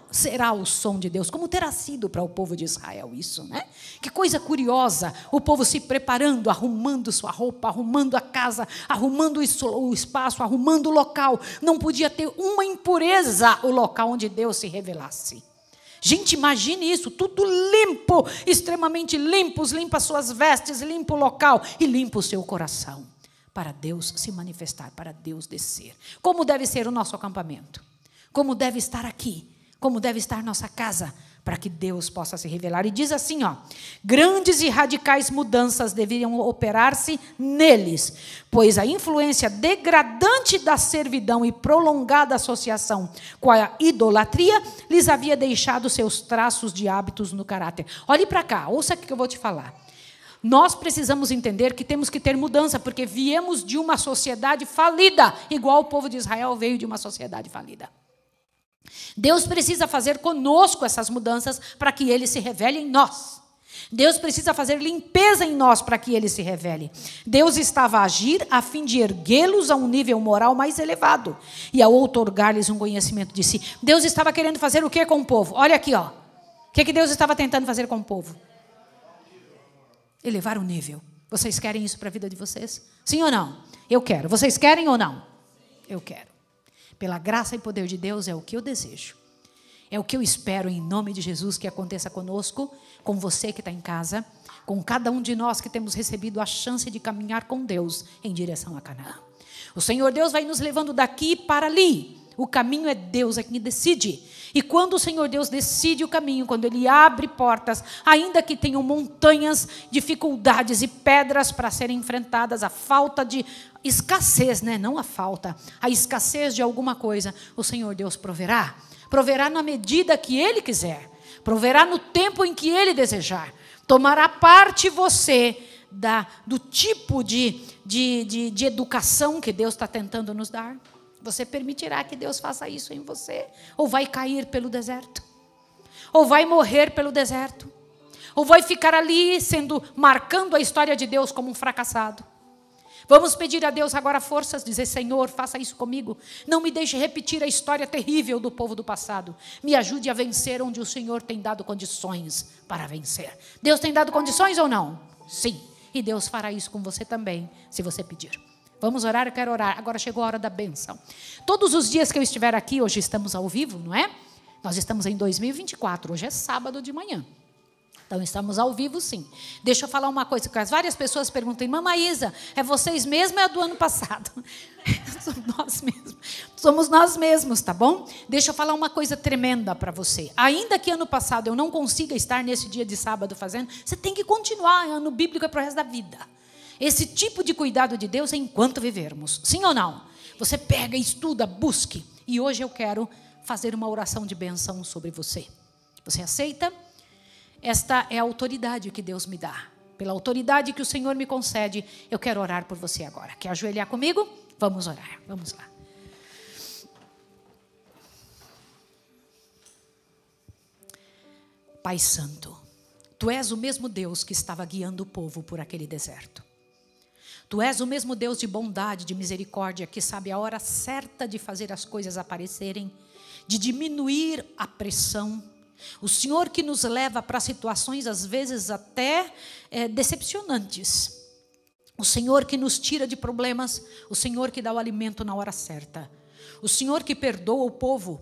será o som de Deus? Como terá sido para o povo de Israel isso, né? Que coisa curiosa, o povo se preparando, arrumando sua roupa, arrumando a casa, arrumando o espaço, arrumando o local. Não podia ter uma impureza o local onde Deus se revelasse. Gente, imagine isso, tudo limpo, extremamente limpos, limpa as suas vestes, limpa o local e limpa o seu coração, para Deus se manifestar, para Deus descer. Como deve ser o nosso acampamento? Como deve estar aqui? Como deve estar nossa casa? Para que Deus possa se revelar. E diz assim, ó: grandes e radicais mudanças deveriam operar-se neles, pois a influência degradante da servidão e prolongada associação com a idolatria lhes havia deixado seus traços de hábitos no caráter. Olhe para cá, ouça o que eu vou te falar. Nós precisamos entender que temos que ter mudança, porque viemos de uma sociedade falida, igual o povo de Israel veio de uma sociedade falida. Deus precisa fazer conosco essas mudanças para que Ele se revele em nós. Deus precisa fazer limpeza em nós para que Ele se revele. Deus estava a agir a fim de erguê-los a um nível moral mais elevado e a outorgar-lhes um conhecimento de si. Deus estava querendo fazer o que com o povo? Olha aqui, ó. O que Deus estava tentando fazer com o povo? Elevar o nível. Vocês querem isso para a vida de vocês? Sim ou não? Eu quero. Vocês querem ou não? Eu quero. Pela graça e poder de Deus, é o que eu desejo. É o que eu espero em nome de Jesus que aconteça conosco, com você que está em casa, com cada um de nós que temos recebido a chance de caminhar com Deus em direção a Canaã. O Senhor Deus vai nos levando daqui para ali. O caminho é Deus, é quem decide. E quando o Senhor Deus decide o caminho, quando Ele abre portas, ainda que tenham montanhas, dificuldades e pedras para serem enfrentadas, a falta de escassez, né? Não a falta, a escassez de alguma coisa, o Senhor Deus proverá. Proverá na medida que Ele quiser. Proverá no tempo em que Ele desejar. Tomará parte você do tipo de educação que Deus está tentando nos dar. Você permitirá que Deus faça isso em você? Ou vai cair pelo deserto? Ou vai morrer pelo deserto? Ou vai ficar ali marcando a história de Deus como um fracassado? Vamos pedir a Deus agora forças, dizer: Senhor, faça isso comigo. Não me deixe repetir a história terrível do povo do passado. Me ajude a vencer onde o Senhor tem dado condições para vencer. Deus tem dado condições ou não? Sim. E Deus fará isso com você também, se você pedir. Vamos orar, eu quero orar. Agora chegou a hora da bênção. Todos os dias que eu estiver aqui, hoje estamos ao vivo, não é? Nós estamos em 2024, hoje é sábado de manhã. Então estamos ao vivo sim. Deixa eu falar uma coisa, que as várias pessoas perguntam: Mamãe Isa, é vocês mesmos ou é do ano passado? Somos nós mesmos, tá bom? Deixa eu falar uma coisa tremenda para você. Ainda que ano passado eu não consiga estar nesse dia de sábado fazendo, você tem que continuar, ano bíblico é para o resto da vida. Esse tipo de cuidado de Deus é enquanto vivermos. Sim ou não? Você pega, estuda, busque. E hoje eu quero fazer uma oração de bênção sobre você. Você aceita? esta é a autoridade que Deus me dá. Pela autoridade que o Senhor me concede, eu quero orar por você agora. Quer ajoelhar comigo? Vamos orar, vamos lá. Pai Santo, Tu és o mesmo Deus que estava guiando o povo por aquele deserto. Tu és o mesmo Deus de bondade, de misericórdia, que sabe a hora certa de fazer as coisas aparecerem, de diminuir a pressão. O Senhor que nos leva para situações, às vezes, até decepcionantes. O Senhor que nos tira de problemas. O Senhor que dá o alimento na hora certa. O Senhor que perdoa o povo.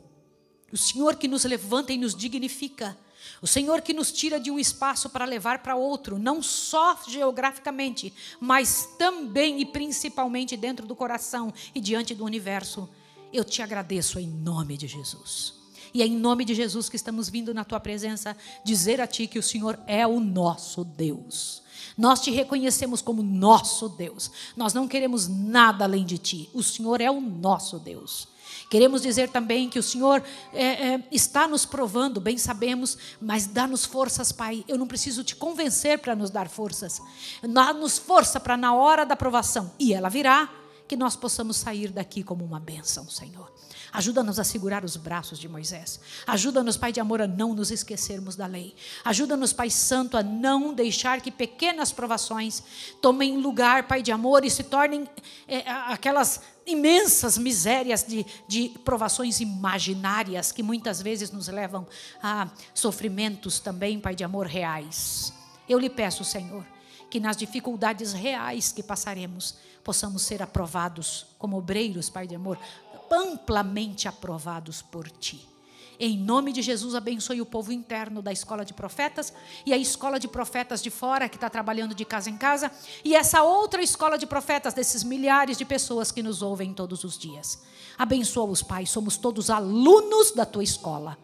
O Senhor que nos levanta e nos dignifica. O Senhor que nos tira de um espaço para levar para outro, não só geograficamente, mas também e principalmente dentro do coração e diante do universo. Eu te agradeço em nome de Jesus. E é em nome de Jesus que estamos vindo na Tua presença dizer a Ti que o Senhor é o nosso Deus. Nós Te reconhecemos como nosso Deus. Nós não queremos nada além de Ti. O Senhor é o nosso Deus. Queremos dizer também que o Senhor está nos provando, bem sabemos, mas dá-nos forças, Pai. Eu não preciso Te convencer para nos dar forças. Dá-nos força para na hora da provação, e ela virá, que nós possamos sair daqui como uma bênção, Senhor. Ajuda-nos a segurar os braços de Moisés. Ajuda-nos, Pai de amor, a não nos esquecermos da lei. Ajuda-nos, Pai Santo, a não deixar que pequenas provações tomem lugar, Pai de amor, e se tornem aquelas imensas misérias de provações imaginárias que muitas vezes nos levam a sofrimentos também, Pai de amor, reais. Eu lhe peço, Senhor, que nas dificuldades reais que passaremos, possamos ser aprovados como obreiros, Pai de amor, amplamente aprovados por Ti. Em nome de Jesus, abençoe o povo interno da escola de profetas e a escola de profetas de fora, que está trabalhando de casa em casa, e essa outra escola de profetas, desses milhares de pessoas que nos ouvem todos os dias. Abençoa-os, Pai, somos todos alunos da Tua escola.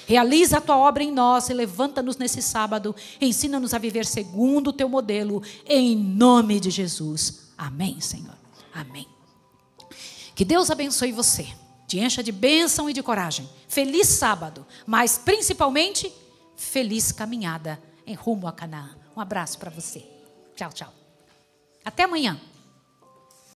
Realiza a Tua obra em nós e levanta-nos nesse sábado, ensina-nos a viver segundo o Teu modelo, em nome de Jesus. Amém, Senhor. Amém. Que Deus abençoe você, te encha de bênção e de coragem. Feliz sábado, mas principalmente, feliz caminhada em rumo a Canaã. Um abraço para você. Tchau, tchau. Até amanhã.